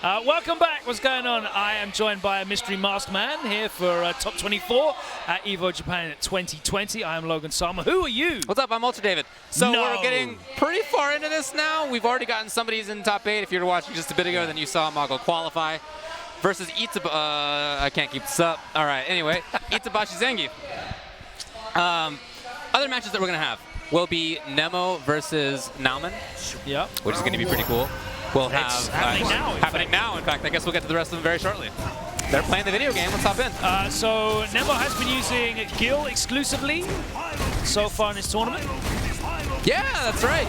Welcome back. What's going on? I am joined by a mystery masked man here for Top 24 at EVO Japan 2020. I am Logan Sama. Who are you? What's up? I'm Ultra David. So we're getting pretty far into this now. We've already gotten somebody's in top 8. If you were watching just a bit ago, then you saw Mago qualify. Versus I can't keep this up. All right, anyway, Itabashi Zengi. Other matches that we're going to have will be Nemo versus Nauman, which is going to be pretty cool. We'll have happening now. In fact, I guess we'll get to the rest of them very shortly. They're playing the video game. Let's hop in. So Nemo has been using Gil exclusively so far in this tournament. Yeah, that's right.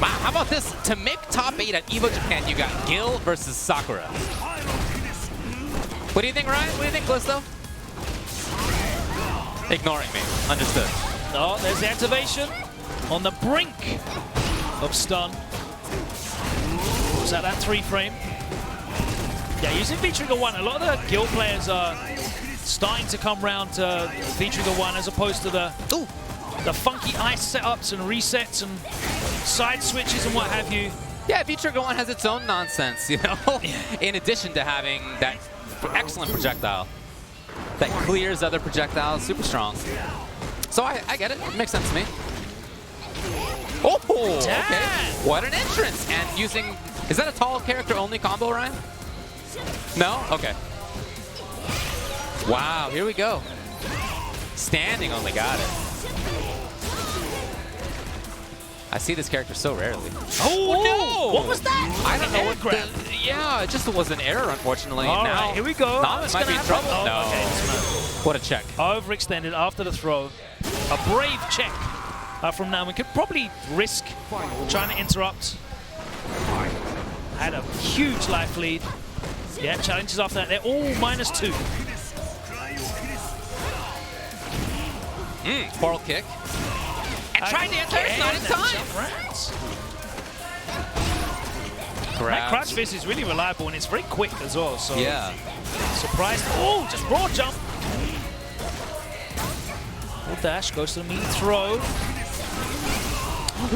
Wow, how about this? To make top 8 at EVO Japan, you got Gil versus Sakura. What do you think, Ryan? What do you think, Callisto? Ignoring me. Understood. Oh, there's the activation on the brink of stun. Was that 3-frame? Yeah, using V-Trigger 1, a lot of the Gil players are starting to come around to V-Trigger 1 as opposed to the funky ice setups and resets and side switches and what have you. Yeah, V-Trigger 1 has its own nonsense, you know, in addition to having that excellent projectile that clears other projectiles super strong. So I get it. It makes sense to me. Oh, okay. What an entrance. And using, is that a tall character only combo, Ryan? No? Okay. Wow, here we go. Standing only got it. I see this character so rarely. Oh, no! What was that? I don't know what grab. Yeah, it just was an error, unfortunately. All right, here we go. Nauman might be in trouble. Oh, no. Okay, what a check. Overextended after the throw. A brave check from Nauman. Could probably risk trying to interrupt. Had a huge life lead. Yeah, challenges after that. They're all -2. Coral kick. And trying to enter, it's not in time. That crouch fist is really reliable and it's very quick as well. So yeah. Surprised. Oh, just raw jump. Full dash goes to the meat throw.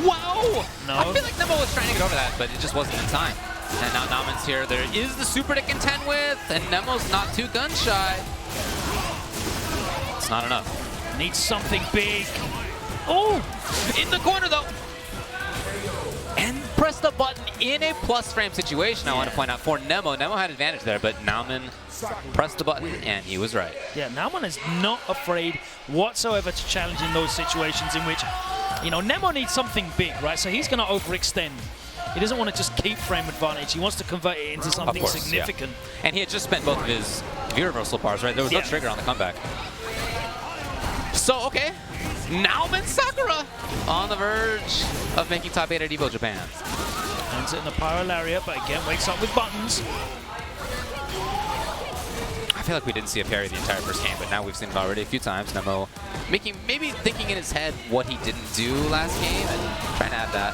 Wow! No. I feel like Nemo was trying to get over that, but it just wasn't in time. And now Nauman's here. There is the super to contend with, and Nemo's not too gun shy. It's not enough. Needs something big. Oh! In the corner, though. And press the button in a plus frame situation, I want to point out, for Nemo. Nemo had advantage there, but Nauman pressed the button, and he was right. Yeah, Nauman is not afraid whatsoever to challenge in those situations in which, you know, Nemo needs something big, right? So he's going to overextend. He doesn't want to just keep frame advantage. He wants to convert it into something significant. Yeah. And he had just spent both of his V-reversal bars, right? There was no trigger on the comeback. So, okay. Nauman Sakura on the verge of making top 8 at EVO Japan. Ends it in the Pyro Lariat, but again wakes up with buttons. I feel like we didn't see a parry the entire first game, but now we've seen it already a few times. Nemo maybe thinking in his head what he didn't do last game and trying to add that.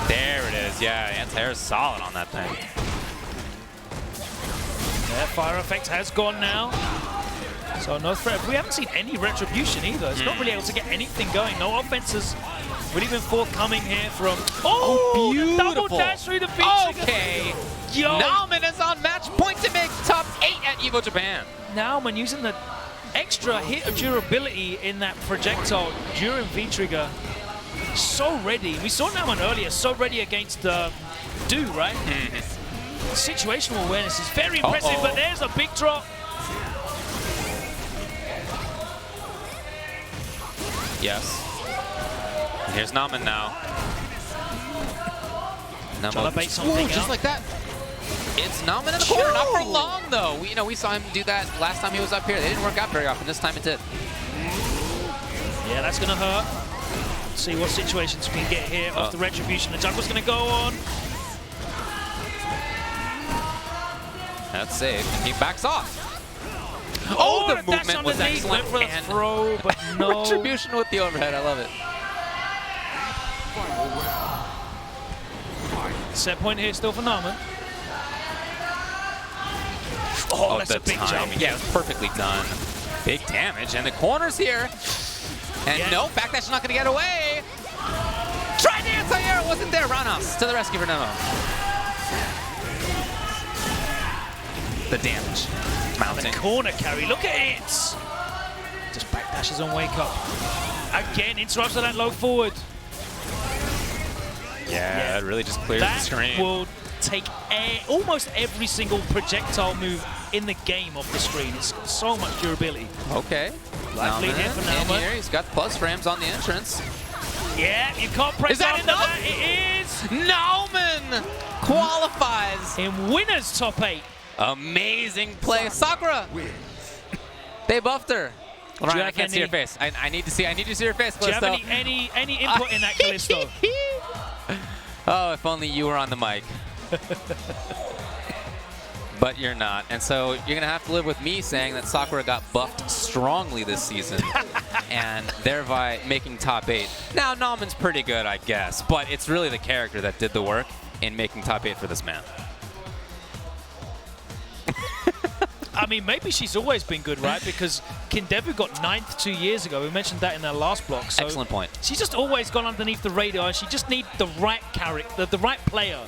There it is. Yeah, anti-air is solid on that thing. Yeah, fire effect has gone now. So no threat. We haven't seen any retribution either. It's not really able to get anything going. No offenses really been forthcoming here from... Oh, beautiful. Double dash through the feet. Okay. Yo. Nauman is on match point to make top 8 at EVO Japan. Nauman using the extra hit of durability in that projectile during V-Trigger. So ready. We saw Nauman earlier, so ready against Do, right? Situational awareness is very impressive, but there's a big drop. Yes. Here's Nauman now. Trying to bait something just like that. It's Nauman in the corner, not for long though. We saw him do that last time he was up here. They didn't work out very often. This time it did. Yeah, that's gonna hurt. See what situations we can get here off the retribution. The juggler's gonna go on. That's safe, and he backs off. Oh, the movement was excellent. Went for the throw, but no. Retribution with the overhead, I love it. Set point here still for Nauman. Oh, that's a big jump. Yeah, it was perfectly done. Big damage, and the corner's here. And no, backdash is not going to get away. Try the anti-air, wasn't there. Roundhouse to the rescue for Nemo. The damage. Mounting. The corner carry, look at it! Just backdashes on wake up. Again, interrupts on that low forward. Yeah, it really just clears the screen. That will take almost every single projectile move in the game off the screen. It's got so much durability. Okay. Life lead here for Nauman. Here, he's got plus frames on the entrance. Yeah, you can't press Is that after enough? that. It is! Nauman qualifies. In winners top 8. Amazing play. Sakura! They buffed her. Ryan, I can't see your face. I need to see your face, Do you Callisto. have any input in that, Callisto? Oh, if only you were on the mic. But you're not. And so you're going to have to live with me saying that Sakura got buffed strongly this season and thereby making top 8. Now, Nauman's pretty good, I guess, but it's really the character that did the work in making top 8 for this man. I mean, maybe she's always been good, right? Because Kindevu got 9th 2 years ago. We mentioned that in our last block. So excellent point. She's just always gone underneath the radar, and she just needs the right character, the right player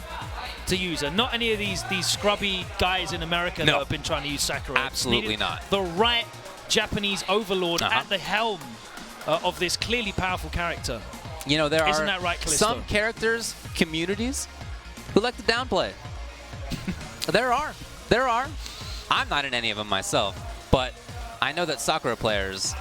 to use her. Not any of these scrubby guys in America that have been trying to use Sakura. Absolutely not. The right Japanese overlord at the helm of this clearly powerful character. You know, there Isn't are that right, Callisto? some characters, communities, who like to downplay. There are. I'm not in any of them myself, but I know that Sakura players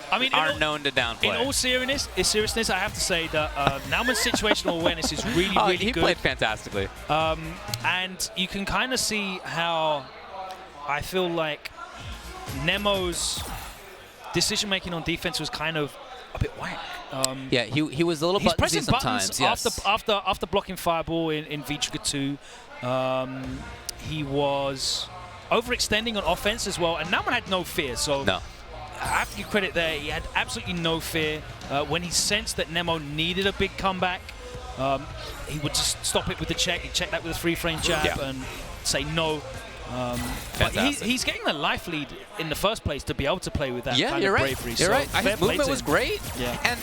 are known to downplay. In all seriousness, I have to say that Nauman's situational awareness is really good. He played fantastically. And you can kind of see how I feel like Nemo's decision-making on defense was kind of a bit whack. Yeah, he was a little buttonsy sometimes. After blocking Fireball in V-Trigger 2, he was overextending on offense as well, and Nauman had no fear. So I have to give credit there. He had absolutely no fear. When he sensed that Nemo needed a big comeback, he would just stop it with the check. He'd check that with a 3-frame jab and say no. But he's getting the life lead in the first place to be able to play with that kind of bravery. You're right. His movement was great. Yeah. And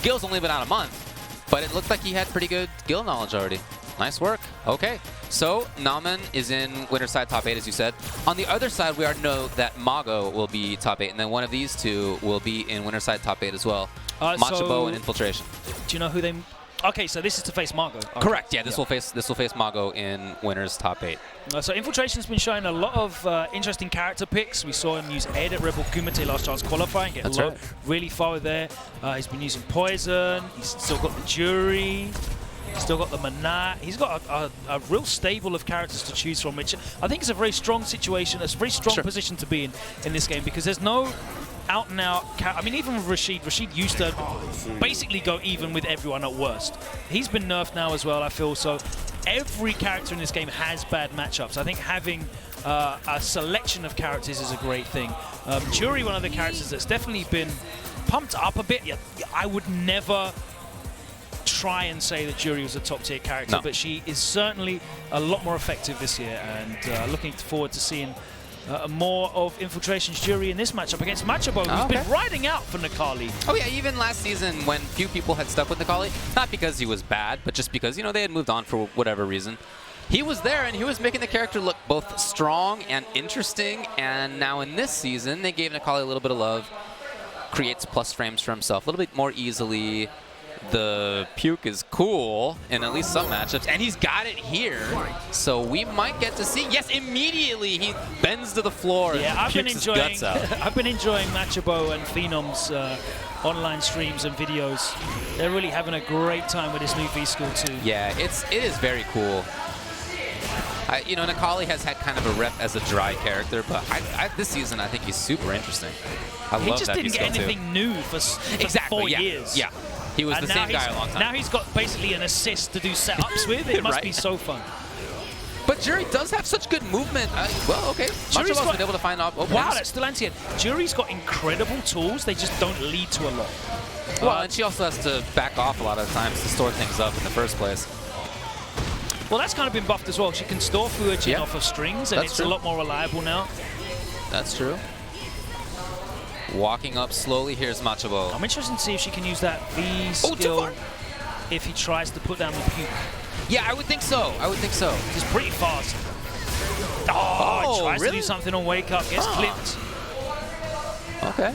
Gil's only been out a month, but it looked like he had pretty good Gil knowledge already. Nice work. Okay. So Nauman is in winner's side top 8, as you said. On the other side, we already know that Mago will be top 8, and then one of these two will be in winner's side top 8 as well. Machabo and Infiltration. Do you know who they... Okay, so this is to face Mago. Okay. Correct. Yeah, this will face Mago in winner's top 8. So Infiltration's been showing a lot of interesting character picks. We saw him use Ed at Rebel Kumite last chance qualifying, get really far there. He's been using Poison. He's still got the Jury. Still got the Manat. He's got a real stable of characters to choose from, which I think is a very strong situation, a very strong position to be in this game, because there's no out-and-out... I mean, even with Rashid used to basically go even with everyone at worst. He's been nerfed now as well, I feel, so every character in this game has bad matchups. I think having a selection of characters is a great thing. Jury, one of the characters that's definitely been pumped up a bit. I would never try and say that Jury was a top-tier character, but she is certainly a lot more effective this year, and looking forward to seeing more of Infiltration's Jury in this matchup against Machabo, who's been riding out for Necalli. Oh yeah, even last season when few people had stuck with Necalli, not because he was bad, but just because, you know, they had moved on for whatever reason. He was there, and he was making the character look both strong and interesting, and now in this season, they gave Necalli a little bit of love, creates plus frames for himself a little bit more easily. The puke is cool in at least some matchups, and he's got it here. So we might get to see. Yes, immediately he bends to the floor and pukes his guts out. I've been enjoying Machabo and Phenom's online streams and videos. They're really having a great time with this new V-School too. Yeah, it is very cool. You know, Necalli has had kind of a rep as a dry character, but this season I think he's super interesting. I love that. He just didn't get anything new for 4 years. Yeah. He was the same guy a long time. Now he's got basically an assist to do setups with. It must be so fun. But Jury does have such good movement. Well, okay. Jury's been able to find openings. Wow, that's still anti-ed. Jury's got incredible tools. They just don't lead to a lot. Well, and she also has to back off a lot of times to store things up in the first place. Well, that's kind of been buffed as well. She can store Fuajin off of strings, and it's a lot more reliable now. That's true. Walking up slowly, here's Machabo. I'm interested to see if she can use that V skill. if he tries to put down the puke. Yeah, I would think so. I would think so. He's pretty fast. Oh, he tries really? to do something on wake up, gets clipped. Okay.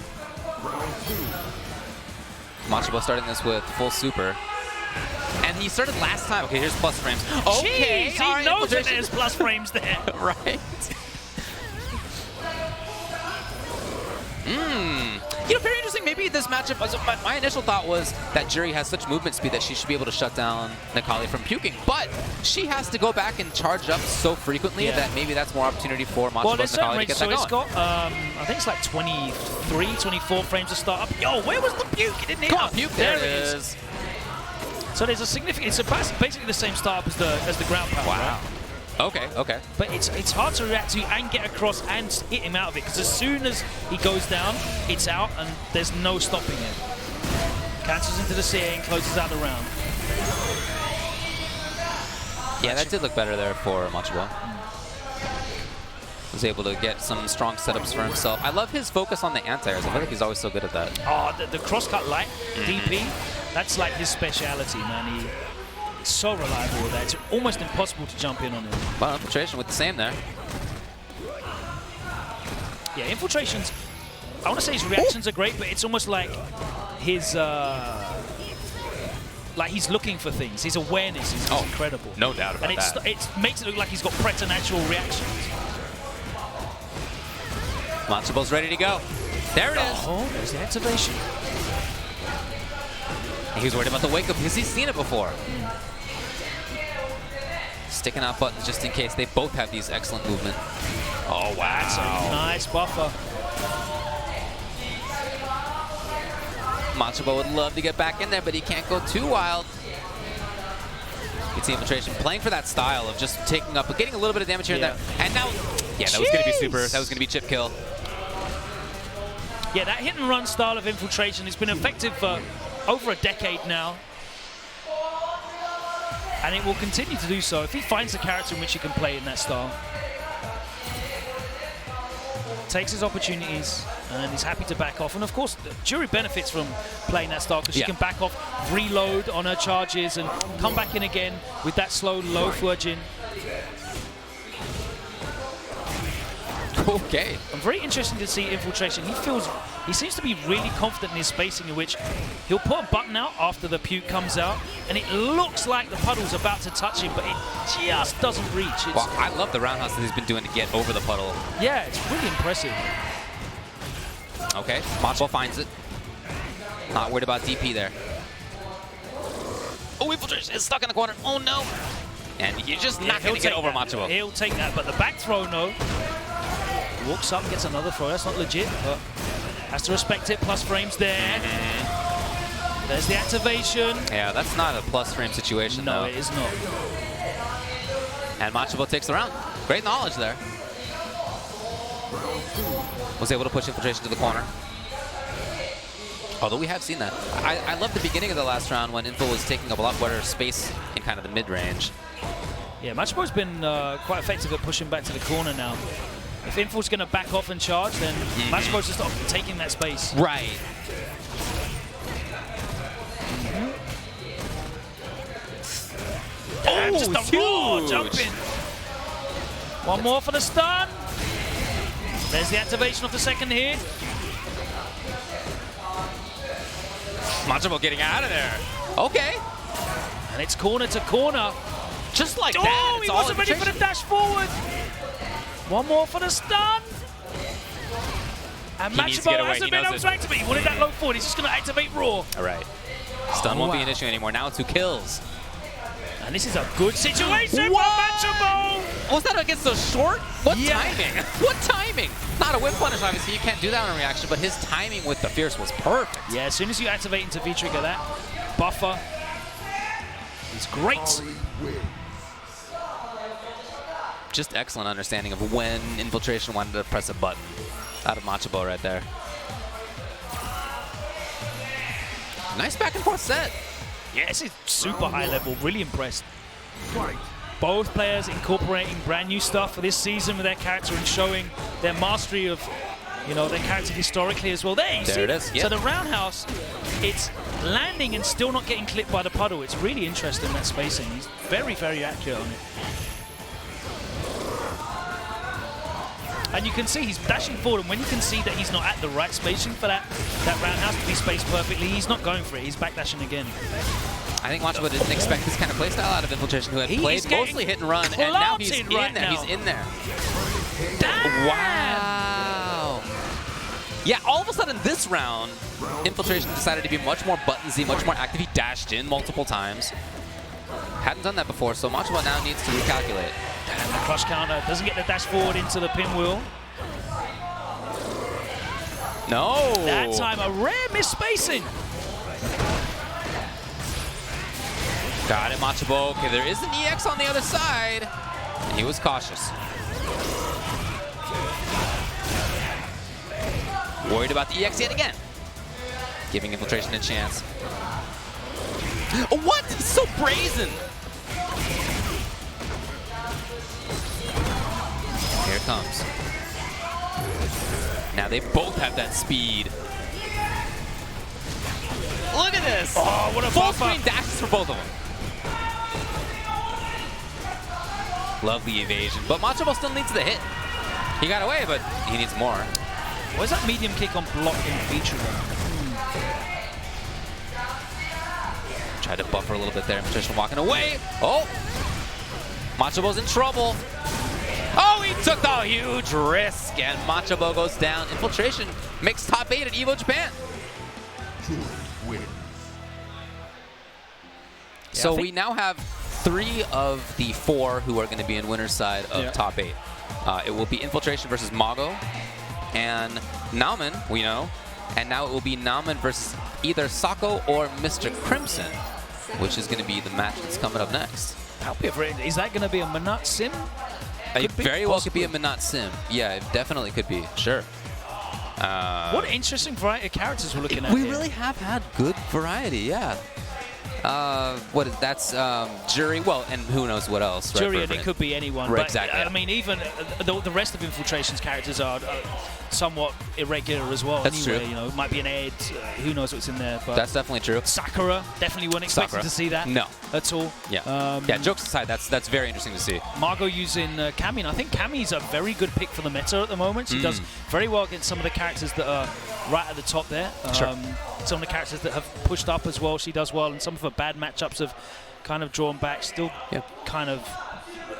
Machabo starting this with full super. And he started last time. Okay, here's plus frames. Okay, jeez, he knows that there's plus frames there. Right. You know, very interesting. Maybe this matchup, my initial thought was that Juri has such movement speed that she should be able to shut down Necalli from puking. But she has to go back and charge up so frequently that maybe that's more opportunity for Machabo and Necalli to get that going. It's got, I think it's like 23, 24 frames to start up. Yo, where was the puke? It didn't hit up. Puke, there it is. So there's a significant, it's basically the same startup as the ground pound. Wow. Right? Okay, okay. But it's hard to react to and get across and hit him out of it, because as soon as he goes down, it's out and there's no stopping it. Cancels into the CA and closes out the round. Yeah, that did look better there for Machabo. Was able to get some strong setups for himself. I love his focus on the anti-airs. I feel like he's always so good at that. Oh, the cross-cut light, DP, that's like his speciality, man. He's so reliable with that. It's almost impossible to jump in on him. Well, infiltration with the same there. Yeah, infiltrations, I want to say his reactions are great, but it's almost like his, like he's looking for things. His awareness is incredible. No doubt about that. And it makes it look like he's got preternatural reactions. Machabo's ready to go. There it is. Oh, there's the activation. He was worried about the wake-up because he's seen it before. Sticking out buttons just in case. They both have these excellent movement. Oh, wow. That's a nice buffer. Machabo would love to get back in there, but he can't go too wild. It's the infiltration, playing for that style of just taking up, getting a little bit of damage here and there. And now, yeah, that was going to be super. That was going to be chip kill. Yeah, that hit and run style of infiltration has been effective for over a decade now. And it will continue to do so if he finds a character in which he can play in that style. Takes his opportunities and is happy to back off. And of course, Juri benefits from playing that style because she can back off, reload on her charges, and come back in again with that slow, low Fujin. Okay. I'm very interested to see infiltration. He seems to be really confident in his spacing, in which he'll put a button out after the puke comes out, and it looks like the puddle's about to touch him, but it just doesn't reach. Well, I love the roundhouse that he's been doing to get over the puddle. Yeah, it's really impressive. Okay, Machabo finds it. Not worried about DP there. Oh, infiltration is stuck in the corner. Oh no! And you're just not going to get over Machabo. He'll take that, but the back throw, no. Walks up, gets another throw. That's not legit, but has to respect it. Plus frames there. There's the activation. Yeah, that's not a plus frame situation, though. No, it is not. And Machabo takes the round. Great knowledge there. Was able to push infiltration to the corner. Although we have seen that. I love the beginning of the last round when Info was taking up a lot better space in kind of the mid-range. Yeah, Machabo's been quite effective at pushing back to the corner now. If Info's going to back off and charge, then Machabo's just taking that space. Right. Damn, just a raw jump in. One more for the stun. There's the activation of the second hit. Machabo getting out of there. Okay. And it's corner to corner. Just like that. Oh, he wasn't ready for the dash forward. One more for the stun. And Machabo hasn't been able to activate. He wanted that low forward. He's just going to activate raw. All right. Stun won't be an issue anymore. Now 2 kills. And this is a good situation for Machabo. Was that against the short? What timing? What timing? Not a whip punish, obviously. You can't do that on a reaction, but his timing with the Fierce was perfect. Yeah, as soon as you activate into V-Trigger, that buffer is great. Just excellent understanding of when infiltration wanted to press a button out of Machabo right there. Nice back and forth set. Yeah, this is super high level. Really impressed. Both players incorporating brand new stuff for this season with their character and showing their mastery of You know, their character historically as well. There, you see? It is. Yep. So the roundhouse, it's landing and still not getting clipped by the puddle. It's really interesting, that spacing. He's very, very accurate on it. And you can see he's dashing forward, and when you can see that he's not at the right spacing for that roundhouse to be spaced perfectly, he's not going for it. He's backdashing again. I think Machabo didn't expect this kind of playstyle out of Infiltration, who had played mostly hit and run, and now he's in there. He's in there. Damn. Wow. Yeah, all of a sudden this round, Infiltration decided to be much more buttonsy, much more active. He dashed in multiple times. Hadn't done that before, so Machabo now needs to recalculate. And the crush counter doesn't get the dash forward into the pinwheel. No. That time a rare misspacing. Got it, Machabo. Okay, there is an EX on the other side. And he was cautious. Worried about the EX yet again. Giving Infiltration a chance. What? He's so brazen. Here it comes. Now they both have that speed. Look at this. Oh, what a full bump up. screen dashes for both of them. Lovely evasion, but Machabo still needs the hit. He got away, but he needs more. Where's that medium kick on blocking feature? Tried to buffer a little bit there. Infiltration walking away. Oh! Machabo's in trouble. Oh, he took the huge risk, and Machabo goes down. Infiltration makes top 8 at EVO Japan. So we now have 3 of the 4 who are going to be in winner's side of top 8. It will be Infiltration versus Mago and Nauman, we know. And now it will be Nauman versus either Sako or Mr. Crimson, which is going to be the match that's coming up next. Is that going to be a Manat Sim? It very well could be a Manat Sim. Yeah, it definitely could be. Sure. What an interesting variety of characters we're looking at We here. really have had good variety, yeah. That's Jury, well, and who knows what else. Jury, right, and it could be anyone. Right, But, exactly. I mean, even the rest of Infiltration's characters are somewhat irregular as well. That's anyway, true. You know, it might be an Ed. Who knows what's in there? But That's definitely true. Sakura, definitely weren't expecting to see that. No. At all. Yeah. Yeah, jokes aside, that's very interesting to see. Margot using Cammy, and I think Cammy's a very good pick for the meta at the moment. She does very well against some of the characters that are right at the top there. Sure. Some of the characters that have pushed up as well, she does well, and some of her bad matchups have kind of drawn back. Still kind of...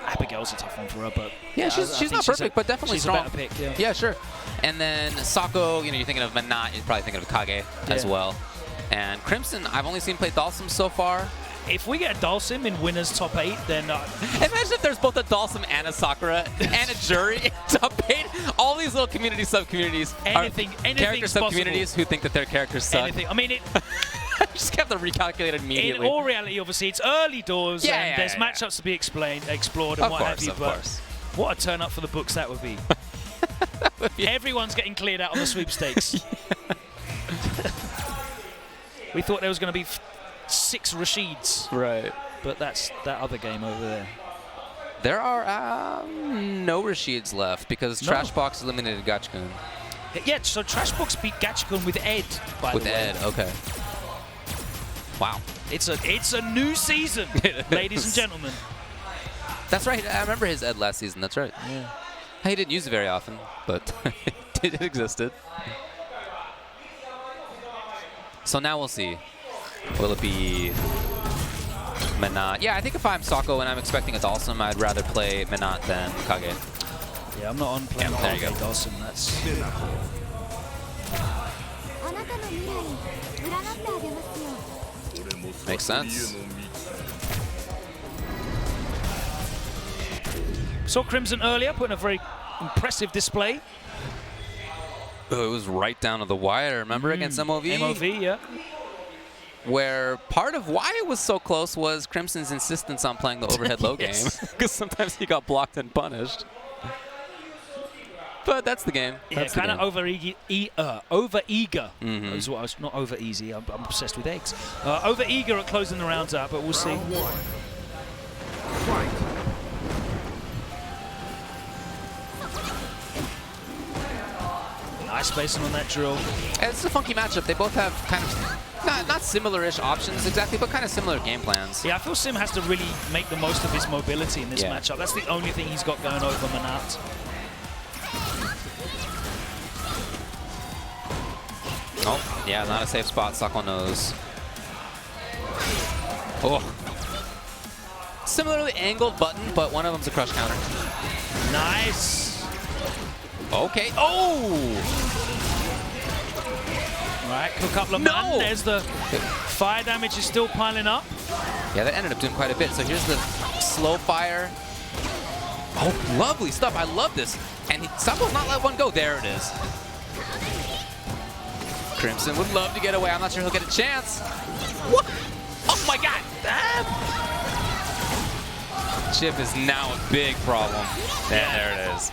Abigail's a tough one for her, but... Yeah, she's not perfect, but definitely she's strong. a better pick, yeah. Yeah, sure. And then Sako, you're thinking of Manat, you're probably thinking of Kage as well. And Crimson, I've only seen play Dalsum so far. If we get a Dalsim in winners top 8, then... Imagine if there's both a Dalsum and a Sakura and a Jury in top 8. All these little community sub-communities character sub-communities who think that their characters suck. Anything. I mean, it... Just have to recalculate immediately. In all reality, obviously, it's early doors, and there's matchups to be explored, and what have you. But what a turn up for the books that would be. Everyone's getting cleared out on the sweepstakes. We thought there was going to be 6 Rashids. Right. But that's that other game over there. There are no Rashids left because Trashbox eliminated Gachikun. Yeah, so Trashbox beat Gachikun with Ed, by the way. With Ed, okay. Wow. It's a new season, ladies and gentlemen. That's right. I remember his Ed last season. That's right. Yeah. He didn't use it very often, but it existed. So now we'll see. Will it be Manat? Yeah, I think if I'm Sako and I'm expecting a Dalsum, I'd rather play Manat than Kage. Yeah, I'm not on playing there you go. Dalsum. That's... Makes sense. Saw Crimson earlier, putting a very impressive display. Oh, it was right down to the wire, remember, against MOV? MOV, yeah. Where part of why it was so close was Crimson's insistence on playing the overhead low game. Because sometimes he got blocked and punished. But that's the game. Yeah, kind of over-eager. Is what I was, not over-easy. I'm obsessed with eggs. Over-eager at closing the rounds out, but we'll see. Nice spacing on that drill. And it's a funky matchup. They both have kind of not similar-ish options exactly, but kind of similar game plans. Yeah, I feel Sim has to really make the most of his mobility in this matchup. That's the only thing he's got going over Manat. Oh, yeah, not a safe spot. Sako knows. Oh. Similarly angled button, but one of them's a crush counter. Nice. Okay. Oh! All right, cook up Lamont. There's the fire damage is still piling up. Yeah, that ended up doing quite a bit. So here's the slow fire. Oh, lovely stuff. I love this. And Sako's not let one go. There it is. Crimson would love to get away. I'm not sure he'll get a chance. What? Oh my god! Chip is now a big problem. There it is.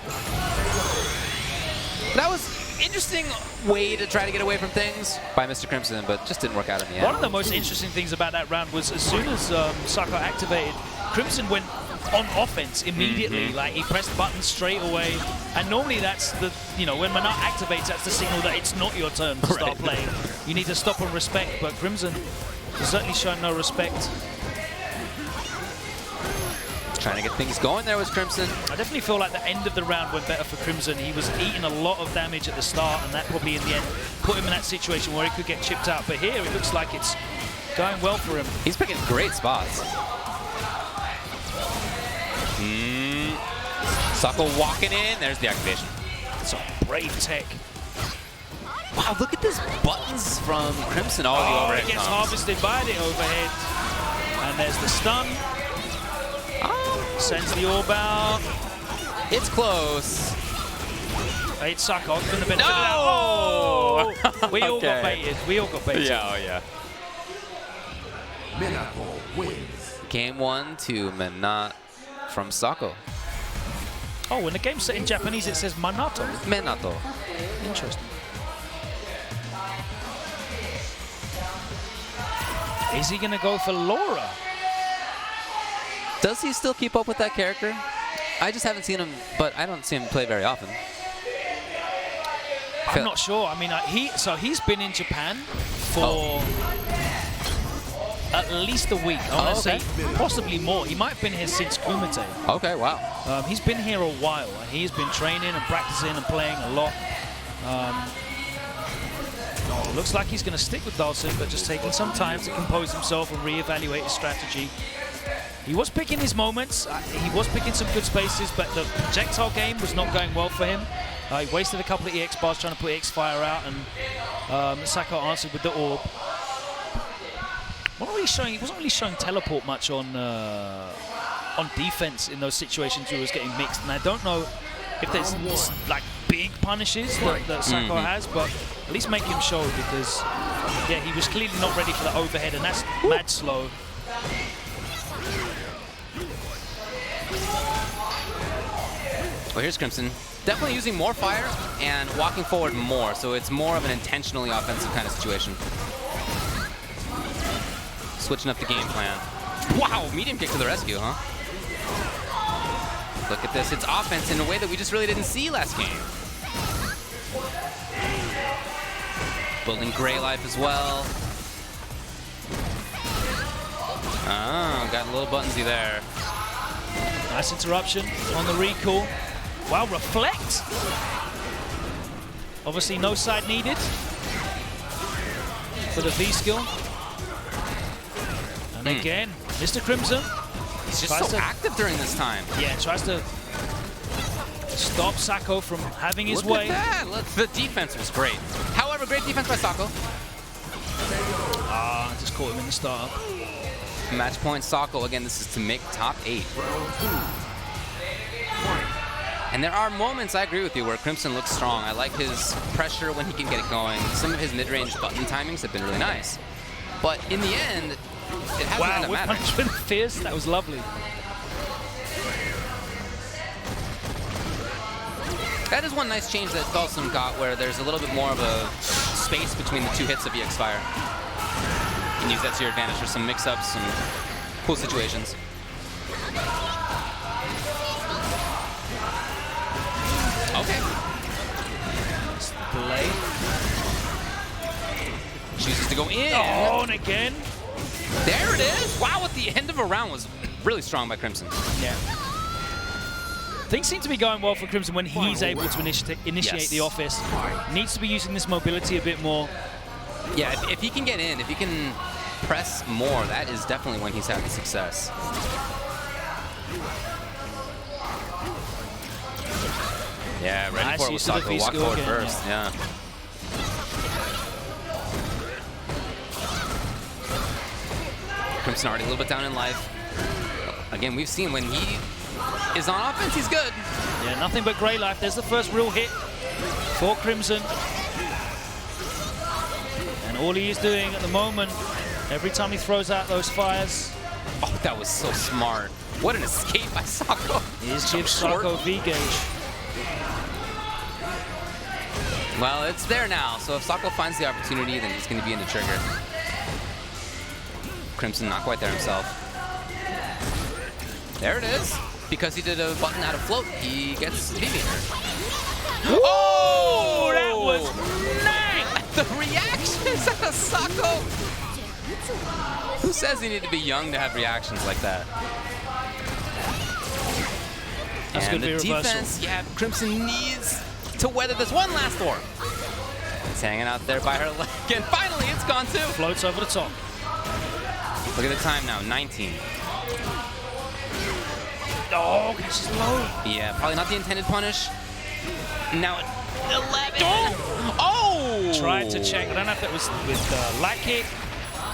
That was interesting way to try to get away from things by Mr. Crimson, but just didn't work out in the end. One of the most interesting things about that round was as soon as Sako activated, Crimson went on offense immediately. Like, he pressed buttons straight away. And normally that's the, when Manat activates, that's the signal that it's not your turn to start playing. You need to stop and respect, but Crimson has certainly shown no respect. Trying to get things going there was Crimson. I definitely feel like the end of the round went better for Crimson. He was eating a lot of damage at the start, and that probably in the end put him in that situation where he could get chipped out. But here it looks like it's going well for him. He's picking great spots. Sako walking in. There's the activation. It's a brave tech. Wow, look at this buttons from Crimson. Oh, the overhead it gets comes. harvested by the overhead. And there's the stun. Sends the orb out. It's close. It's Sako from the benefit No! of that. Oh! We all got baited. We all got baited. Yeah, oh yeah. Minato wins. Game 1 to Manat from Sako. Oh, when the game's set in Japanese, it says Manato. Minato. Interesting. Is he going to go for Laura? Does he still keep up with that character? I just haven't seen him, but I don't see him play very often. I'm not sure. I mean, he's been in Japan for at least a week. I want to say possibly more. He might have been here since Kumite. Okay, wow. He's been here a while, and he's been training and practicing and playing a lot. Looks like he's going to stick with Dalsim, but just taking some time to compose himself and reevaluate his strategy. He was picking his moments. He was picking some good spaces, but the projectile game was not going well for him. He wasted a couple of EX bars trying to put EX Fire out, and Sako answered with the orb. He wasn't really showing teleport much on defense in those situations where he was getting mixed. And I don't know if there's like big punishes that Sako has, but at least make him show, because yeah, he was clearly not ready for the overhead, and that's mad slow. Well, here's Crimson. Definitely using more fire and walking forward more, so it's more of an intentionally offensive kind of situation. Switching up the game plan. Wow, medium kick to the rescue, huh? Look at this. It's offense in a way that we just really didn't see last game. Building Gray Life as well. Oh, got a little buttonsy there. Nice interruption on the recall. Wow, reflect. Obviously no side needed for the V skill. And again, Mr. Crimson. He's just so active during this time. Yeah, tries to stop Sako from having his way. Look at that. The defense was great. However, great defense by Sako. Just caught him in the startup. Match point Sako. Again, this is to make top 8. And there are moments, I agree with you, where Crimson looks strong. I like his pressure when he can get it going. Some of his mid-range button timings have been really nice. But in the end, it hasn't ended up mattering. Punch with fierce. That was lovely. That is one nice change that Dalsim got, where there's a little bit more of a space between the 2 hits of EX Fire. You can use that to your advantage for some mix-ups, some cool situations. Okay. delay. Chooses to go in. Oh, and again. There it is. Wow, at the end of a round was really strong by Crimson. Yeah. Things seem to be going well for Crimson when he's able to initiate the offense. Needs to be using this mobility a bit more. Yeah, if he can get in, if he can press more, that is definitely when he's having success. Yeah, ready Nice for it with use of the Sako. V Walk skill forward again, first, yeah. Crimson already a little bit down in life. Again, we've seen when he is on offense, he's good. Yeah, nothing but great life. There's the first real hit for Crimson. And all he is doing at the moment, every time he throws out those fires, Oh, that was so smart. What an escape by Sako. is give Sako V-gauge. Well, it's there now, so if Sako finds the opportunity, then he's going to be in the trigger. Crimson not quite there himself. There it is. Because he did a button out of float, he gets VV. Oh, that was nice! The reactions out of Sako. Who says you need to be young to have reactions like that? That's And gonna the be a reversal. defense, yeah, Crimson needs to weather this one last orb. It's hanging out there by her leg, and finally it's gone too. Floats over the top. Look at the time now, 19. Oh, catches low. Yeah, probably not the intended punish. Now 11. Oh! Tried to check. I don't know if it was with light kick,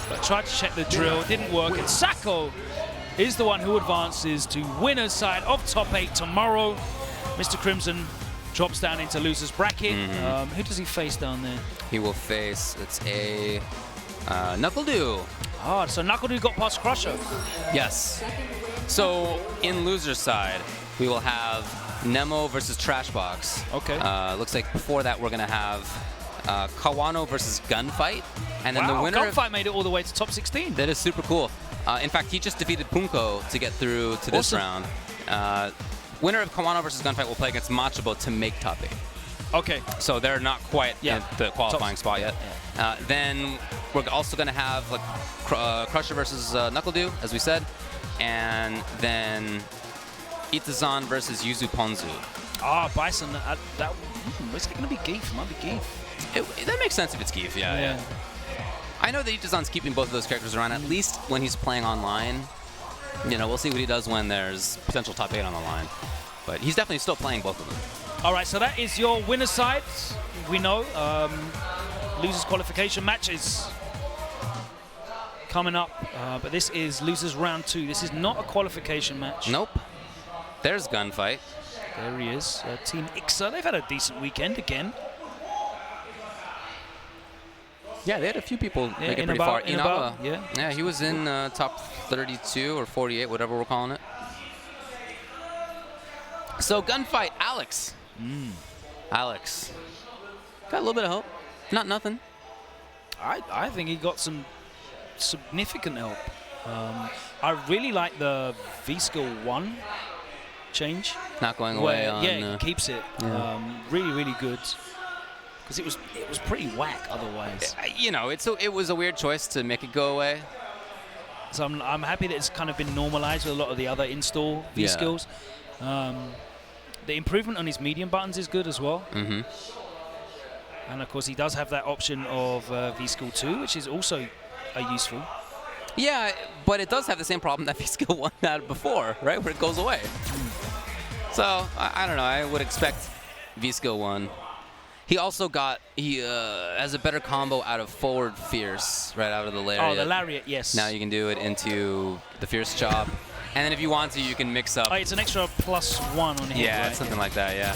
but tried to check the drill. Didn't work. And Sako is the one who advances to winner's side of top 8 tomorrow. Mr. Crimson drops down into loser's bracket. Who does he face down there? He will face, it's a Knuckle-Doo. Oh, so Knuckle-Doo got past Crusher. Yes. So in loser's side, we will have Nemo versus Trashbox. Okay. Looks like before that we're going to have Kawano versus Gunfight. And then Wow, the winner... Gunfight made it all the way to top 16. That is super cool. In fact, he just defeated Punko to get through to this Awesome. round. Winner of Kawano versus Gunfight will play against Machabo to make top 8. Okay. So they're not quite in the qualifying spot yet. Yeah. Then we're also going to have like Crusher versus Knuckle-Doo, as we said. And then Itazan versus Yuzu Ponzu. Ah, Bison. Is it going to be Geef? It might be Geef. That makes sense if it's Geef, yeah. I know that Itazan's keeping both of those characters around, at least when he's playing online. You know, we'll see what he does when there's potential top 8 on the line. But he's definitely still playing both of them. All right, so that is your winner's side. We know losers qualification matches coming up, but this is losers round 2. This is not a qualification match. Nope. There's Gunfight. There he is, Team Ixa. They've had a decent weekend again. Yeah, they had a few people make it pretty Inaba, far. Inaba, yeah. Yeah, he was in top 32 or 48, whatever we're calling it. So Gunfight, Alex. Alex. Got a little bit of hope. Not nothing. I think he got some significant help. I really like the V-Skill 1 change. Not going away on... Yeah, he keeps it. Really, really good. Because it was pretty whack otherwise. You know, it was a weird choice to make it go away. So I'm happy that it's kind of been normalized with a lot of the other install V-Skills. The improvement on his medium buttons is good as well. And of course, he does have that option of V-Skill 2, which is also useful. Yeah, but it does have the same problem that V-Skill 1 had before, right? Where it goes away. So, I don't know. I would expect V-Skill 1. He also has a better combo out of forward Fierce, right out of the Lariat. Oh, the Lariat, yes. Now you can do it into the Fierce Chop. And then if you want to, you can mix up. Oh, it's an extra +1 on him. Yeah, right? it's something like that, yeah.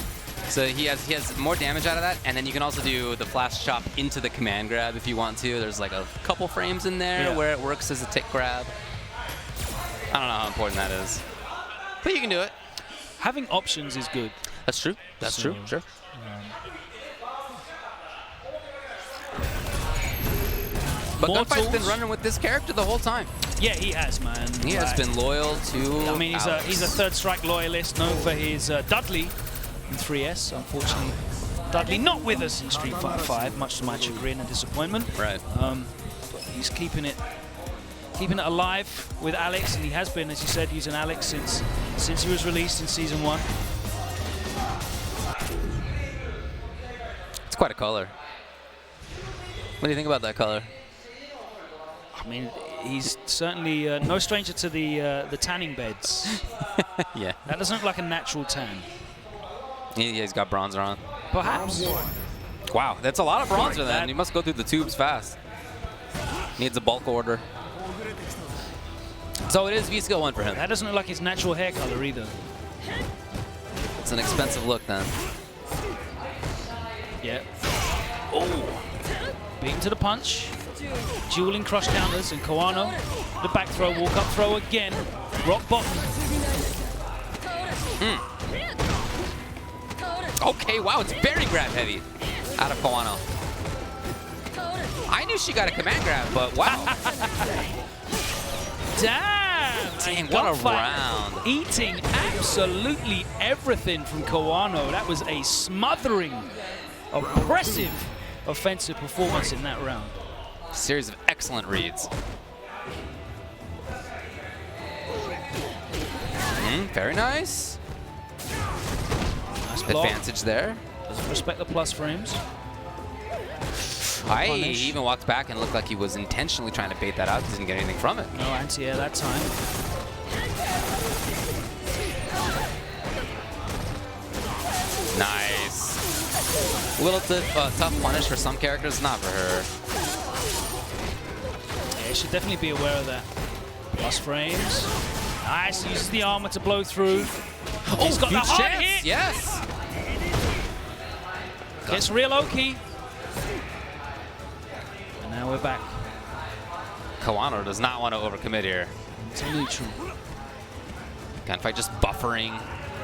So he has more damage out of that, and then you can also do the Flash Chop into the command grab if you want to. There's like a couple frames in there where it works as a tick grab. I don't know how important that is. But you can do it. Having options is good. That's true. That's true. Sure. But Gunfight's been running with this character the whole time. Yeah, he has, man. He has been loyal to I mean, he's a Third Strike loyalist, known for his Dudley in 3S. Unfortunately, Dudley not with us in Street Fighter 5, much to my chagrin and disappointment. Right. But he's keeping it alive with Alex, and he has been, as you said, using Alex since he was released in Season 1. It's quite a color. What do you think about that color? I mean, he's certainly no stranger to the tanning beds. Yeah. That doesn't look like a natural tan. Yeah, he's got bronzer on. Perhaps. Wow, that's a lot of bronzer then. He must go through the tubes fast. Needs a bulk order. So it is V-Skill 1 for him. That doesn't look like his natural hair color either. It's an expensive look then. Yeah. Oh. Beaten to the punch. Dueling crush counters, and Kawano, the back throw, walk up throw again. Rock bottom. Okay, wow, it's very grab heavy out of Kawano. I knew she got a command grab, but wow. Damn! Dang, what a round. Eating absolutely everything from Kawano. That was a smothering, oppressive offensive performance in that round. Series of excellent reads. Very nice. Nice block. Advantage there. Doesn't respect the plus frames. He even walked back and looked like he was intentionally trying to bait that out. Didn't get anything from it. No anti-air that time. Nice. A little tough punish for some characters, not for her. Yeah, should definitely be aware of that. Plus frames. Nice, uses the armor to blow through. He's got the hard hit. Yes. Gets real Oki. And now we're back. Kawano does not want to overcommit here. It's a neutral. Gunfight just buffering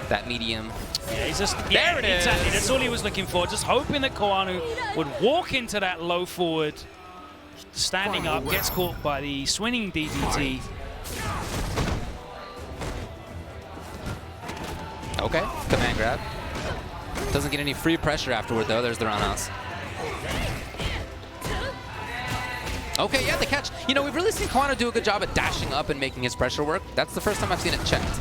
that medium. Yeah, he's just, there it is. Exactly, that's all he was looking for. Just hoping that Kawano would walk into that low forward. Standing up, gets caught by the swinging DDT. Okay, command grab. Doesn't get any free pressure afterward though. There's the roundhouse. Okay, yeah, the catch. You know, we've really seen Kawano do a good job at dashing up and making his pressure work. That's the first time I've seen it checked.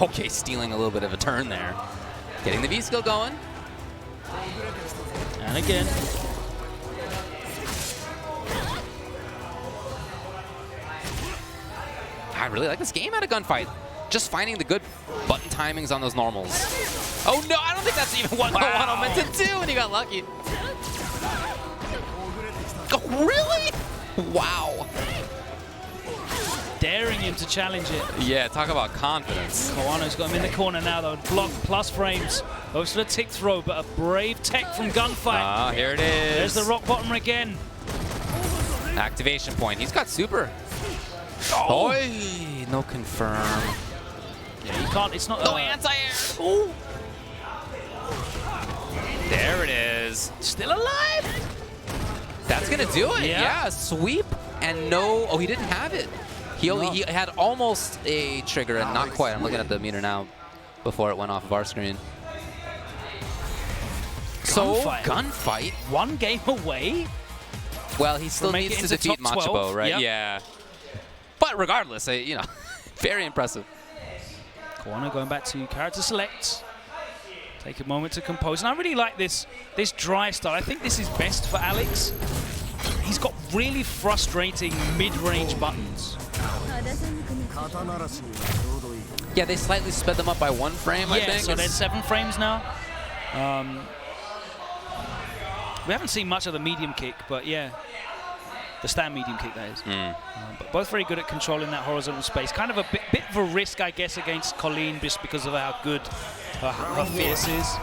Okay, stealing a little bit of a turn there. Getting the V-skill going. And again. I really like this game at a gunfight. Just finding the good button timings on those normals. Oh no, I don't think that's even what Kawano meant to do, and he got lucky. Oh, really? Wow. Daring him to challenge it. Yeah, talk about confidence. Kawano's got him in the corner now, though. Block plus frames. Goes for the tick throw, but a brave tech from Gunfight. Ah, here it is. There's the rock bottom again. Activation point. He's got super. Oh, no confirm. Yeah, you can't. It's not. No anti-air. Oh. There it is. Still alive. That's gonna do it. Yeah, sweep and no. Oh, he didn't have it. He had almost a trigger and not quite. I'm looking at the meter now before it went off of our screen. So, Gunfight. One game away. Well, he still needs to defeat Machabo, right? Yep. Yeah. But regardless, you know, very impressive. Kawano going back to character select. Take a moment to compose. And I really like this dry style. I think this is best for Alex. He's got really frustrating mid-range buttons. Yeah, they slightly sped them up by 1 frame, I think. Yeah, so they're 7 frames now. We haven't seen much of the medium kick, but yeah. The stand medium kick, that is. But both very good at controlling that horizontal space. Kind of a bit of a risk, I guess, against Colleen just because of how good her fierce is.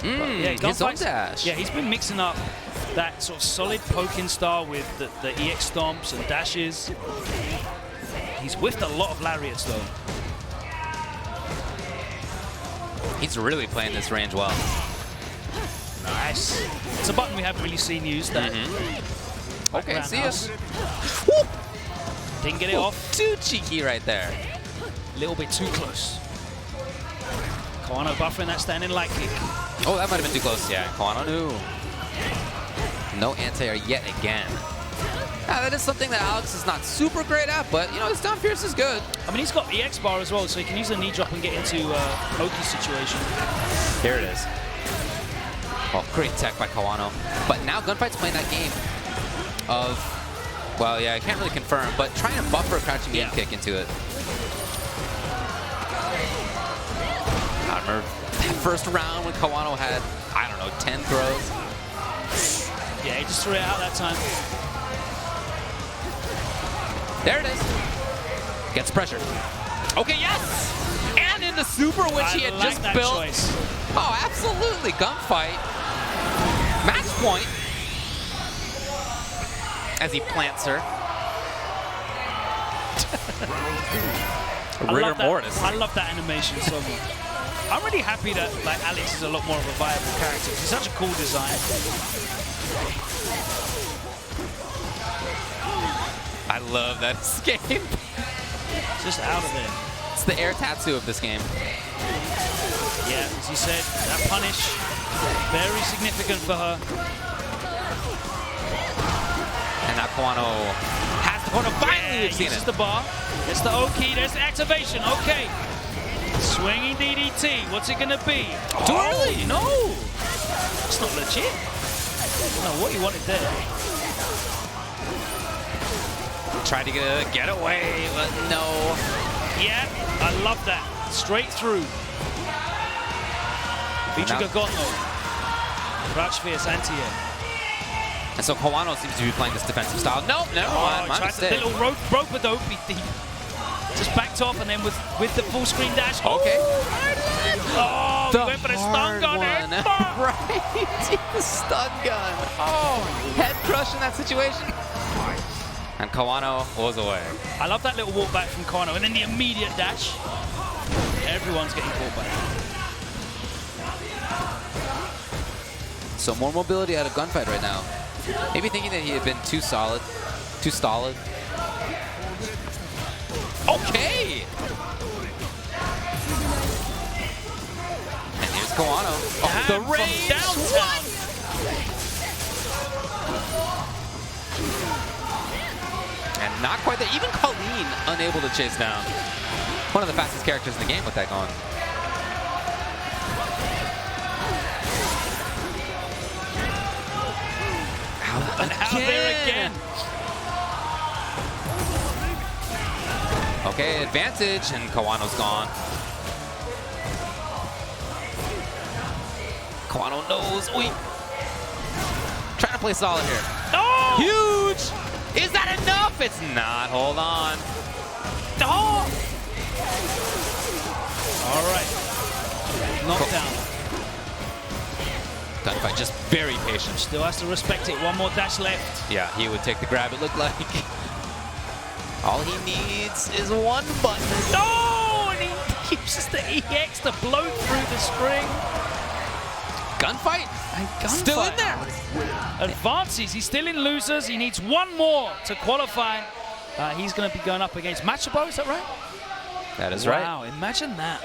Yeah, his own dash. Yeah, he's been mixing up that sort of solid poking style with the EX stomps and dashes. He's whiffed a lot of lariats, though. He's really playing this range well. Nice. It's a button we haven't really seen used. That. Okay, see us. Didn't get it off. Too cheeky right there. A little bit too close. Kawano buffering that standing light kick. Oh, that might have been too close. Yeah, Kawano knew. No anti-air yet again. That is something that Alex is not super great at, but, you know, his down Fierce is good. I mean, he's got EX bar as well, so he can use the knee drop and get into Oki's situation. Here it is. Oh, great tech by Kawano. But now Gunfight's playing that game of, well, yeah, I can't really confirm, but trying to buffer a crouching game kick into it. I remember that first round when Kawano had, I don't know, 10 throws. Yeah, he just threw it out that time. There it is. Gets pressured. Okay, yes! And in the super, which he had just built. Choice. Oh, absolutely. Gunfight. Match point. As he plants her. Rigor mortis. I love that animation so much. I'm really happy that like Alex is a lot more of a viable character. He's such a cool design. I love that escape. Just out of there. It's the air tattoo of this game. Yeah, as you said, that punish, very significant for her. And now Kawano has the corner. Finally, we've seen uses it. the bar. It's the Oki. There's the activation. Okay. Swinging DDT. What's it going to be? Too early. No. It's not legit. I don't know what he wanted there. Tried to get a getaway, but no. Yeah, I love that. Straight through. Vitriga Goto. Crouch Fierce anti-air. And so Kawano seems to be playing this defensive style. Nope, never mind. My mistake. Little rope-a-dope. He just backed off and then with the full screen dash. Okay. Oh, he went for the stun gun. Right, the stun gun. Oh, head crush in that situation. And Kawano was away. I love that little walk back from Kawano and then the immediate dash. Everyone's getting caught by that. So more mobility out of Gunfight right now. Maybe thinking that he had been too solid, too stolid. Okay! And here's Kawano. Oh, the range! Downtown. And not quite there. Even Colleen unable to chase down. One of the fastest characters in the game with that going. And out there again. Okay, advantage, and Kawano's gone. Kawano knows. Wait. Trying to play solid here. Oh! Huge! Is that enough? It's not. Hold on. Oh! All right. Knockdown. Gunfight just very patient. Still has to respect it. One more dash left. Yeah, he would take the grab, it looked like. All he needs is one button. No! And he uses the EX to blow through the string. Gunfight? And Gunfight still in there. Advances. He's still in losers. He needs one more to qualify. He's going to be going up against Machabo, is that right? That is right. Wow, imagine that.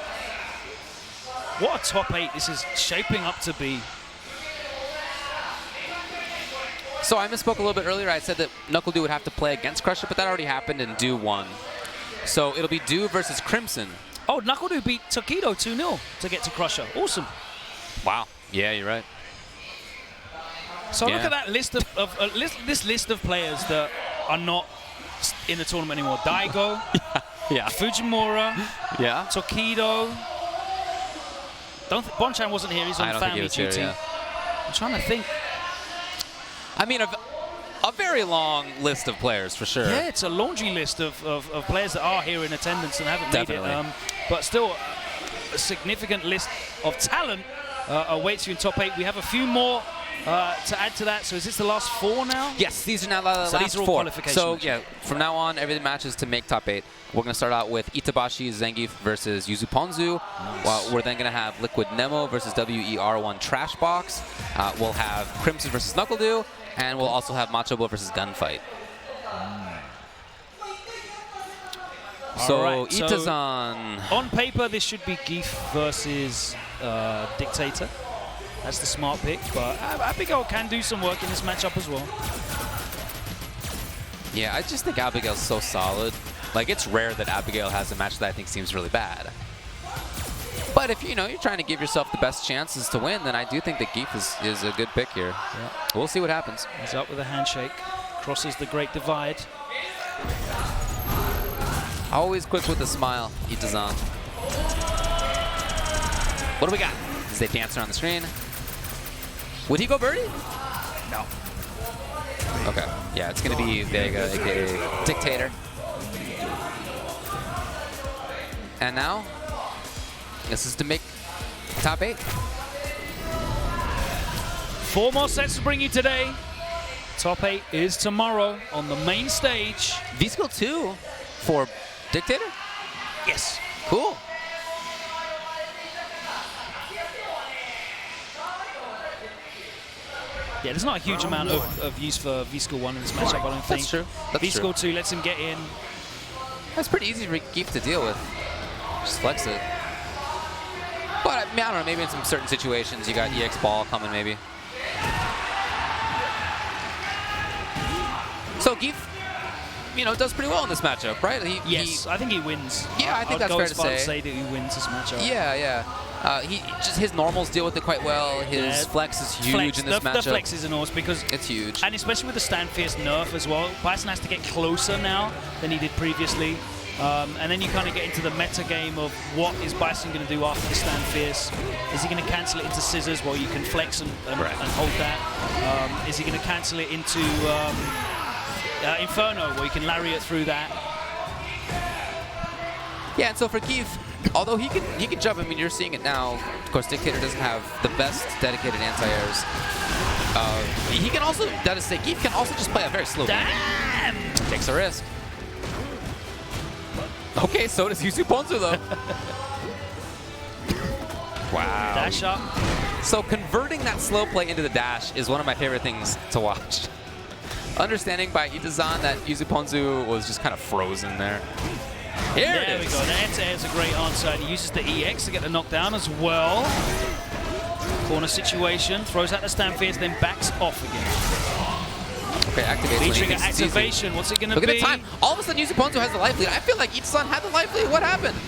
What a top 8 this is shaping up to be. So I misspoke a little bit earlier. I said that NuckleDu would have to play against Crusher, but that already happened and Du won. So it'll be Du versus Crimson. Oh, NuckleDu beat Tokido 2-0 to get to Crusher. Awesome. Wow. Yeah, you're right. So look at that list this list of players that are not in the tournament anymore. Daigo, Yeah. Fujimura, Yeah. Tokido. Bonchan wasn't here. He's on family duty. Yeah. I'm trying to think. I mean, a very long list of players for sure. Yeah, it's a laundry list of players that are here in attendance and haven't made it. But still, a significant list of talent awaits you in top 8. We have a few more to add to that. So is this the last 4 now? Yes, these are now the last these are all 4. qualification So matches. yeah, from now on, every match is to make top 8. We're going to start out with Itabashi Zangief versus Yuzu Ponzu. Nice. We're then going to have Liquid Nemo versus WER1 Trashbox. We'll have Crimson versus NuckleDu, and we'll also have Machabo versus Gunfight. So Alright, so Itazan. on paper, this should be Geef versus Dictator. That's the smart pick, but Abigail can do some work in this matchup as well. Yeah, I just think Abigail's so solid. Like, it's rare that Abigail has a match that I think seems really bad. But if, you're trying to give yourself the best chances to win, then I do think that Geef is a good pick here. Yeah. We'll see what happens. He's up with a handshake. Crosses the Great Divide. Always quick with a smile, Itazan. What do we got? Is they dancer on the screen? Would he go birdie? No. Okay. Yeah, it's going to be Vega, aka Dictator. And now, this is to make top 8. 4 more sets to bring you today. Top 8 is tomorrow on the main stage. V-Skill 2 for Dictator? Yes. Cool. Yeah, there's not a huge amount of use for V-Skill 1 in this matchup, I don't think. That's true. That's V-Skill true. 2 lets him get in. That's pretty easy for Geef to deal with. Just flex it. But, I don't know, maybe in some certain situations you got EX ball coming, maybe. So Geef, does pretty well in this matchup, right? Yes, I think he wins. Yeah, I think that's I'd go fair as to far say. that he wins this matchup. Yeah. His normals deal with it quite well. His flex is huge in this matchup. The flex is enormous because it's huge. And especially with the Stand Fierce nerf as well, Bison has to get closer now than he did previously. And then you kind of get into the meta game of what is Bison going to do after the Stand Fierce. Is he going to cancel it into Scissors while you can flex and hold that? Is he going to cancel it into Inferno where you can lariat through that? Yeah, and so for Geef, although he can jump, I mean, you're seeing it now. Of course, Dictator doesn't have the best dedicated anti-airs. He can also, that is to say, Geef can also just play a very slow game. Takes a risk. Okay, so does Yuzu Ponzu, though. Wow. Dash up. So converting that slow play into the dash is one of my favorite things to watch. Understanding by Itazan that Yuzu Ponzu was just kind of frozen there. There we go. The anti-air is a great answer, and he uses the EX to get the knockdown as well. Corner situation, throws out the Stand Fierce, then backs off again. Okay, activation. V-trigger activation. What's it going to be? Look at the time. All of a sudden, Yuzu Ponzu has the life lead. I feel like Itazan had the life lead. What happened?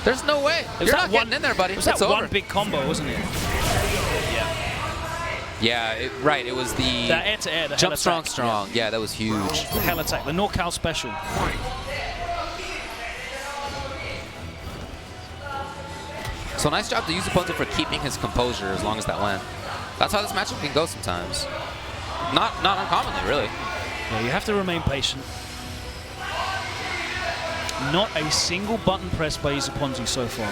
There's no way. You're not getting in there, buddy. It was that over. one big combo, wasn't it? Yeah, right. It was the air-to-air, the jump hell strong. Yeah, that was huge. The hell attack, the NorCal special. So nice job to Yuzu Ponzu for keeping his composure as long as that went. That's how this matchup can go sometimes. Not uncommonly, really. Yeah, you have to remain patient. Not a single button pressed by Yuzu Ponzu so far.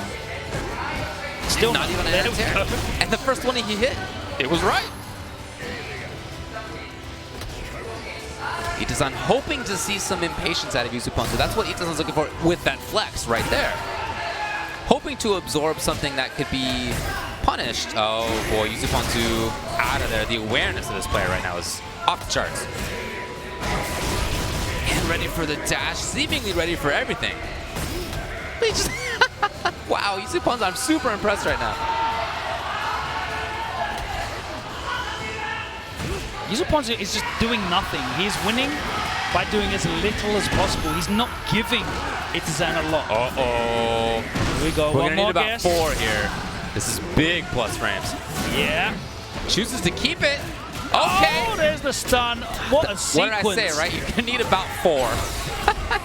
Still not even an anti-air. And the first one he hit, it was right. Itazan hoping to see some impatience out of Yuzu Ponzu. That's what Itazan's looking for with that flex right there. Hoping to absorb something that could be punished. Oh boy, Yuzu Ponzu out of there. The awareness of this player right now is off the charts. And ready for the dash, seemingly ready for everything. Wow, Yuzu Ponzu, I'm super impressed right now. Yuzu Ponzu is just doing nothing. He's winning by doing as little as possible. He's not giving Itazan a lot. Uh-oh. Here we go. We're One gonna need more about guess. 4 here. This is big plus frames. Yeah. Chooses to keep it. Okay. Okay. Oh, there's the stun. What a sequence. What did I say, right? You're gonna need about 4.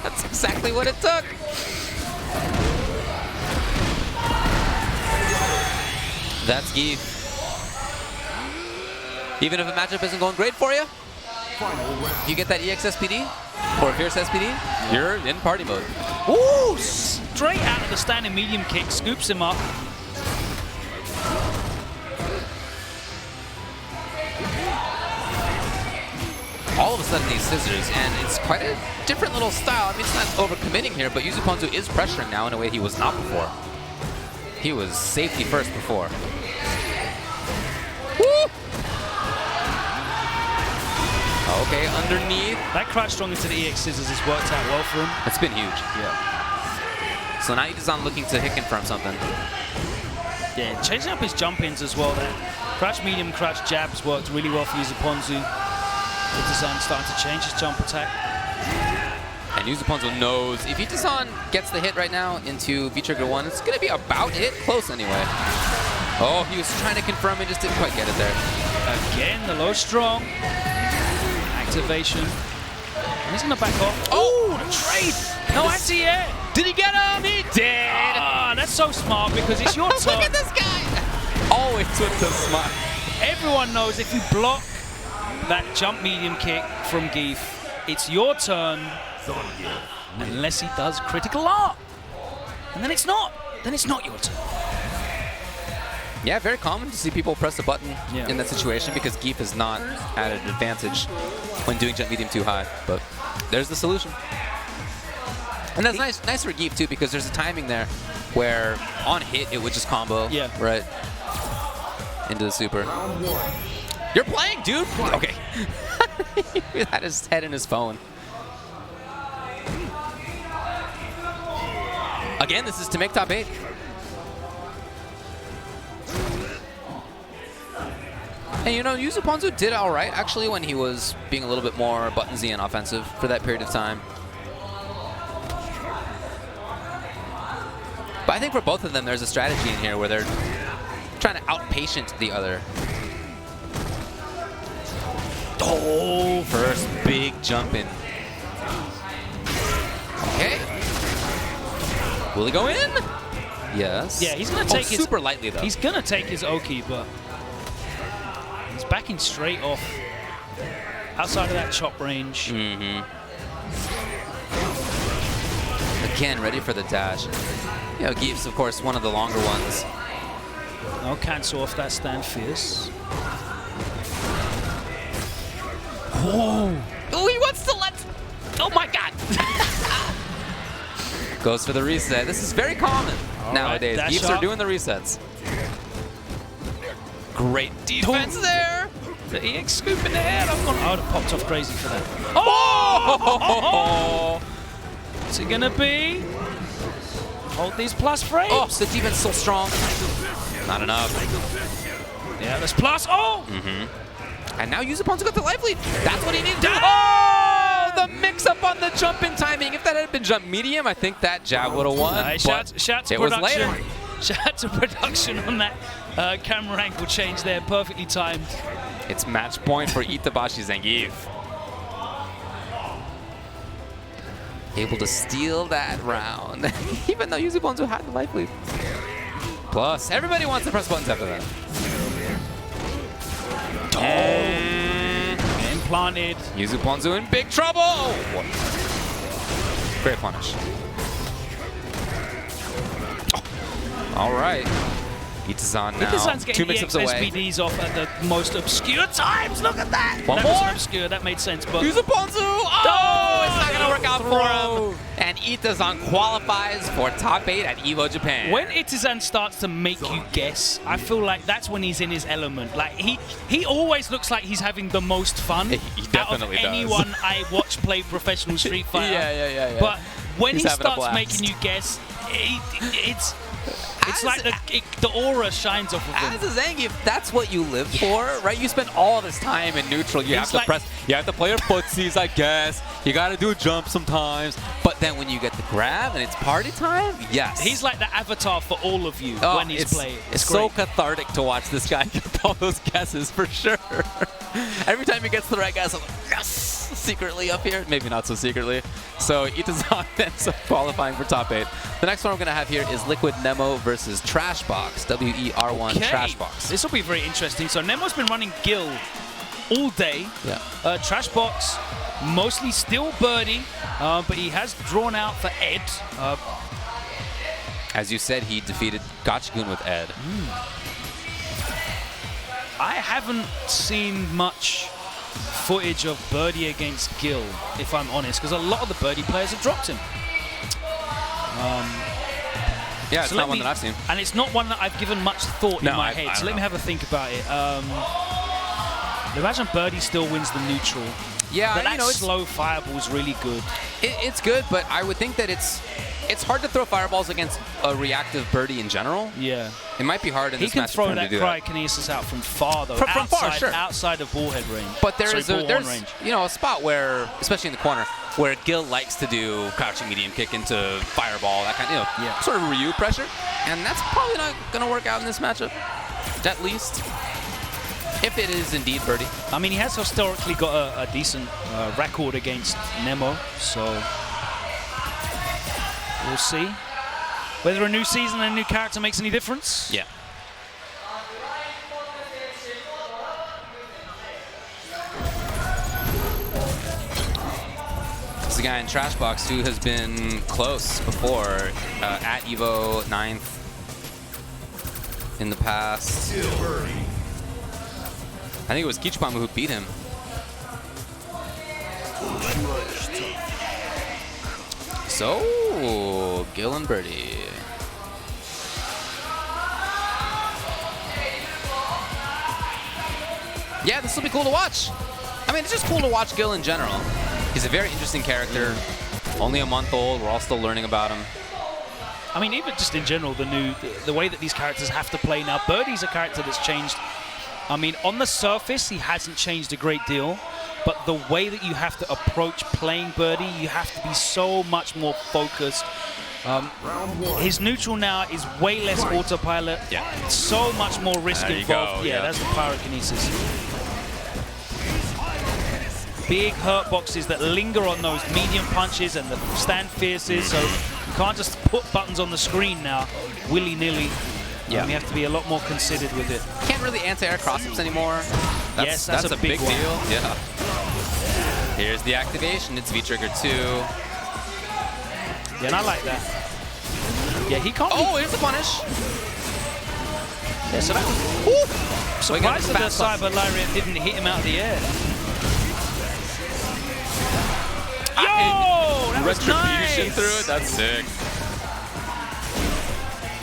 That's exactly what it took. That's Geef. Even if a matchup isn't going great for you, you get that EX SPD or Fierce SPD, you're in party mode. Ooh, straight out of the standing medium kick, scoops him up. All of a sudden these scissors, and it's quite a different little style. I mean, it's not overcommitting here, but Yuzu Ponzu is pressuring now in a way he was not before. He was safety first before. Woo! Okay, underneath. That crouch strong into the EX scissors has worked out well for him. It's been huge. Yeah. So now he's on looking to hit confirm something. Yeah, changing up his jump-ins as well there. Crouch medium, crouch jabs worked really well for Yuzuponzu. Itazan starting to change his jump attack. And Yuzuponzu knows if Itazan gets the hit right now into V-Trigger 1, it's going to be about it. Close anyway. Oh, he was trying to confirm it, just didn't quite get it there. Again, the low strong. Activation. And he's going to back off. Oh, the trade! No anti-air! Did he get him? He did! Ah, that's so smart because it's your turn. Look at this guy! Always with the smile. Everyone knows if you block that jump medium kick from Geef, it's your turn unless he does critical art. And then it's not. Then it's not your turn. Yeah, very common to see people press the button in that situation because Geef is not at an advantage when doing jump medium too high. But there's the solution. And that's nice for Geef too because there's a timing there where on hit it would just combo right into the super. You're playing, dude! Okay. He had his head in his phone. Again, this is to make top 8. And you know, Yuzuponzu did all right actually when he was being a little bit more buttonsy and offensive for that period of time. But I think for both of them, there's a strategy in here where they're trying to outpatient the other. Oh, first big jump in. Okay. Will he go in? Yes. Yeah, he's going to take his... super lightly, though. He's going to take his Oki, but he's backing straight off outside of that chop range. Again, ready for the dash. You know, Geef's, of course, one of the longer ones. I'll cancel off that stand fierce. Whoa! Oh, he wants to let... Oh, my God! Goes for the reset. This is very common nowadays. Geefs are doing the resets. Great defense there! The EX scoop in the air. I would have popped off crazy for that. Oh! What's it gonna be? Hold these plus frames. Oh, the defense so strong. Not enough. Yeah, there's plus. Oh! And now Yuzuponzu got the life lead. That's what he needed to do. Oh! The mix-up on the jump-in timing. If that had been jump medium, I think that jab would have won. Shout to it production. Was later. Shout out to production on that camera angle change there. Perfectly timed. It's match point for Itabashi Zangief. Able to steal that round, even though Yuzuponzu had the life lead. Plus, everybody wants to press buttons after that. Implanted. Yuzuponzu in big trouble. Great punish. All right. Itazan now. Itazan's getting 2 mix-ups away. SPDs off at the most obscure times. Look at that. One that more. wasn't obscure. That made sense. But Yuzuponzu. Oh, it's not gonna work out for him. And Itazan qualifies for top 8 at EVO Japan. When Itazan starts to make you guess, I feel like that's when he's in his element. Like he always looks like he's having the most fun He definitely out of anyone I watch play professional Street Fighter. Yeah. But when He's he having a starts blast. making you guess, it's like the aura shines off of him. As a Zangief, that's what you live for, right? You spend all this time in neutral. You have to press. You have to play your footsies, I guess. You got to do a jump sometimes. But then when you get the grab and it's party time, yes. He's like the avatar for all of you when he's playing. It's so cathartic to watch this guy get all those guesses, for sure. Every time he gets the right guess, I'm like, yes! Secretly up here. Maybe not so secretly. So Itazan ends up qualifying for top 8. The next one we're going to have here is Liquid Nemo versus Trashbox. WER1 Trashbox. This will be very interesting. So Nemo's been running Gil all day. Yeah. Trashbox mostly still birdie, but he has drawn out for Ed. As you said, he defeated Gotchigun with Ed. I haven't seen much footage of birdie against Gil, if I'm honest, because a lot of the birdie players have dropped him. Yeah, it's not one that I've seen. And it's not one that I've given much thought in my head, so let me have a think about it. Imagine birdie still wins the neutral. Yeah, But that you know, slow fireball is really good. it's good, but I would think that it's hard to throw fireballs against a reactive birdie in general. Yeah. It might be hard in this match He can for throw him to that do that. cryokinesis out from far, though. From outside, far, sure. Outside of ballhead range. But there's range. you know, a spot where, especially in the corner, where Gil likes to do crouching medium kick into fireball, that kind of, Yeah. sort of Ryu pressure. And that's probably not going to work out in this matchup, at least. If it is indeed birdie. I mean, he has historically got a decent record against Nemo, so we'll see whether a new season and a new character makes any difference. Yeah. This is a guy in Trashbox who has been close before at EVO 9th in the past. I think it was Kichipamu who beat him. So, Gil and Birdie. Yeah, this will be cool to watch. I mean, it's just cool to watch Gil in general. He's a very interesting character. Only a month old. We're all still learning about him. I mean, even just in general, the way that these characters have to play now. Birdie's a character that's changed. I mean, on the surface, he hasn't changed a great deal. But the way that you have to approach playing Birdie, you have to be so much more focused. His neutral now is way less autopilot. Yeah. So much more risk There you involved. go, Yeah, yeah. that's the pyrokinesis. Big hurt boxes that linger on those medium punches and the stand fierces. So you can't just put buttons on the screen now willy-nilly. Yeah. You have to be a lot more considered with it. Can't really anti-air cross-ups anymore. Yes, that's a big deal. one. Yeah. Here's the activation. It's V-trigger 2. Yeah, and I like that. Yeah, he can't. Oh, here's the punish. Yeah, so that was. We got Surprised the that the fast Cyber Lariat didn't hit him out of the air. Yo! That was Retribution nice! through it. That's sick.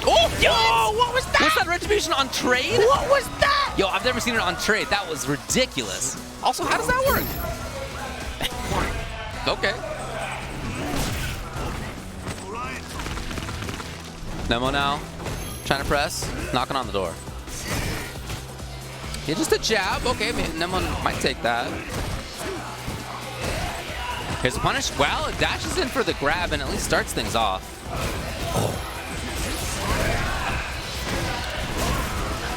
Oh, Yo! What was that? was that retribution on trade? What was that? Yo, I've never seen it on trade. That was ridiculous. Also, how does that work? Okay. Nemo now. Trying to press. Knocking on the door. Yeah, just a jab. Okay, Nemo might take that. Here's the punish. Well, it dashes in for the grab and at least starts things off.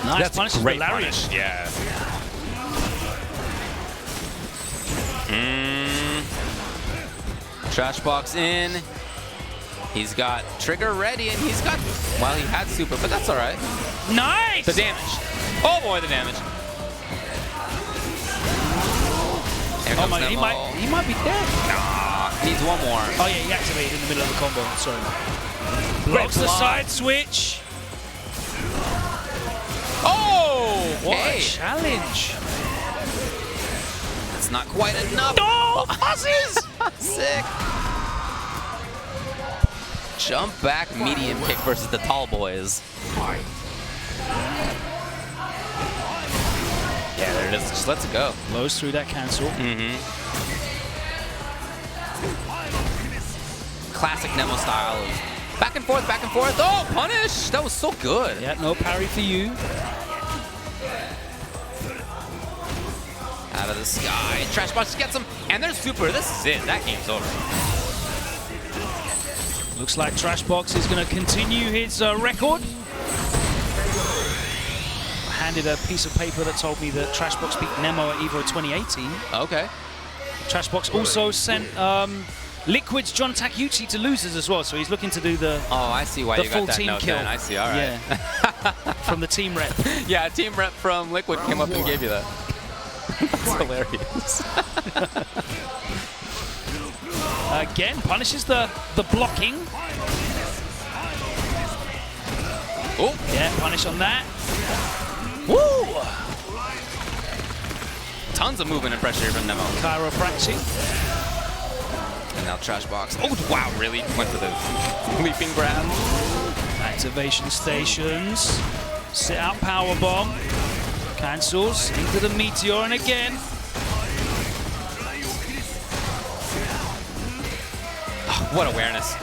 Nice That's punish a for great Lariat. punish. Yeah. Trash box in. He's got trigger ready, and he's got. Well, he had super, but that's all right. Nice! The damage. Oh boy, the damage. Here Oh comes my, Nemo. he might be dead. Nah, needs one more. Oh yeah, he activated in the middle of the combo. Sorry. Great Blocks the block. side switch. Oh, What okay. a challenge. It's not quite enough. Oh, buzzes! Sick. Jump back medium kick versus the tall boys. Yeah, there it is. Just lets it go. Blows through that cancel. Classic Nemo style of back and forth, back and forth. Oh, punish! That was so good. Yeah, no parry for you. Out of the sky. Trash box gets him. And there's super. This is it. That game's over. Looks like Trashbox is going to continue his record. I handed a piece of paper that told me that Trashbox beat Nemo at EVO 2018. Okay. Trashbox also sent Liquid's John Takeuchi to losers as well, so he's looking to do the Oh, I see why the you full got that team note kill. then. I see. All right. Yeah. From the team rep. Yeah, team rep from Liquid came up and gave you that. That's hilarious. Again, punishes the blocking. Oh, Yeah, punish on that. Woo! tons of movement and pressure from Nemo. Chiropractic. And now trash box. Oh, wow, really? Went for the leaping grab. Activation stations. Sit out power bomb. Cancels into the meteor and again. what awareness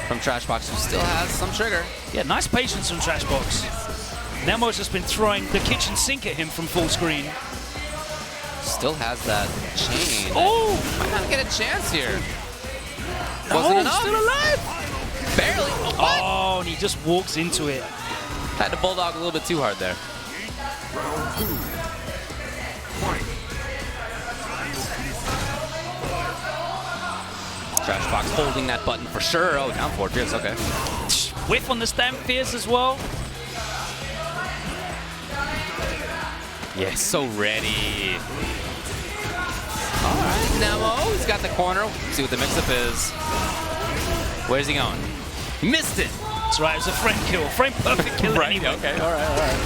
from Trashbox, who still has some trigger. Yeah, nice patience from Trashbox. Nemo's just been throwing the kitchen sink at him from full screen. Still has that chain. Oh! Might not get a chance here. No, Wasn't enough. still alive! Barely. What? Oh, and he just walks into it. Had to bulldog a little bit too hard there. Trashbox holding that button for sure. Oh, down forward. Fierce, okay. Whiff on the stamp, Fierce as well. Yeah, so ready. All right, Nemo. He's got the corner. See what the mix-up is. Where's he going? Missed it. That's right, it was a frame kill. Frame perfect kill Right, anyway. okay, all right, all right.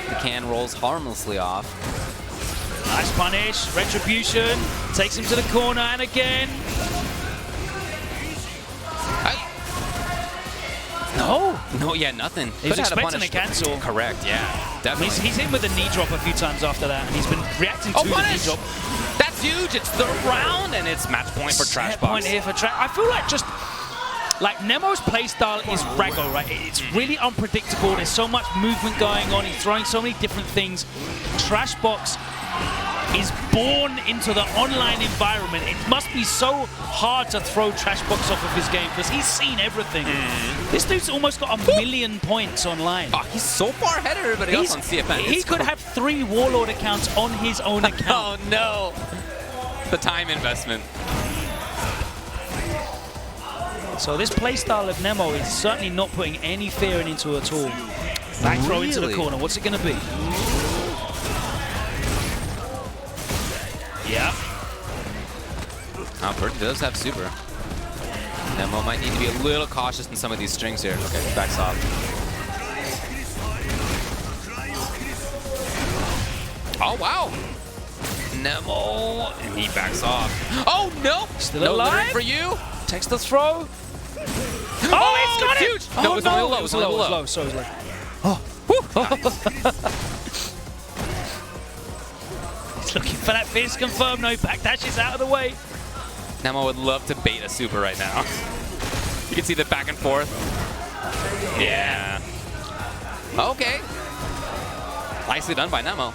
The can rolls harmlessly off. Nice punish, retribution, takes him to the corner, and again. No. No, yeah, nothing. He was Could've had expecting a cancel. Correct, yeah, definitely. He's hit with a knee drop a few times after that, and he's been reacting to the knee punish! drop. That's huge. It's third round, and it's match point for Set Trashbox. point here for I feel like just like Nemo's playstyle is raggo, right? It's really unpredictable. There's so much movement going on. He's throwing so many different things. Trashbox is born into the online environment. It must be so hard to throw Trashbox off of his game because he's seen everything. This dude's almost got 1 million points online. Oh, he's so far ahead of everybody else on CFN. He could have 3 Warlord accounts on his own account. Oh, no. The time investment. So this playstyle of Nemo is certainly not putting any fear into it at all. Back throw into the corner. What's it going to be? Yeah. Oh, Burton does have super. Nemo might need to be a little cautious in some of these strings here. Okay, backs off. Oh, wow. Nemo, and he backs off. Oh, no. Still no alive? littering for you. Takes the throw. Oh, it's got it! huge. Oh, No, it was no, only low. it was low. So it was low. He's looking for that fierce confirm. No, backdashes out of the way. Nemo would love to bait a super right now. You can see the back and forth. Yeah. Okay. Nicely done by Nemo.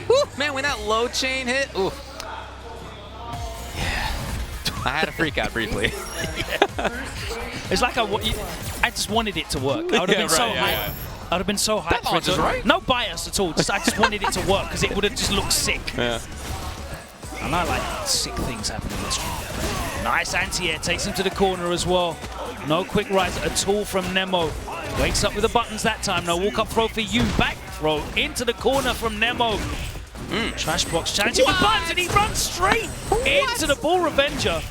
Woo, man, when that low chain hit, ooh. Yeah. I had a freak out briefly. It's like I just wanted it to work. I would have been so hyped. I would have been so hyped That for it to right? No bias at all. I just wanted it to work because it would have just looked sick. Yeah. And I like sick things happening in the stream. Nice anti-air, takes him to the corner as well. No quick rise at all from Nemo. Wakes up with the buttons that time. No walk-up throw for you. Back throw into the corner from Nemo. Trashbox challenging with buttons, and he runs straight into the Ball Revenger.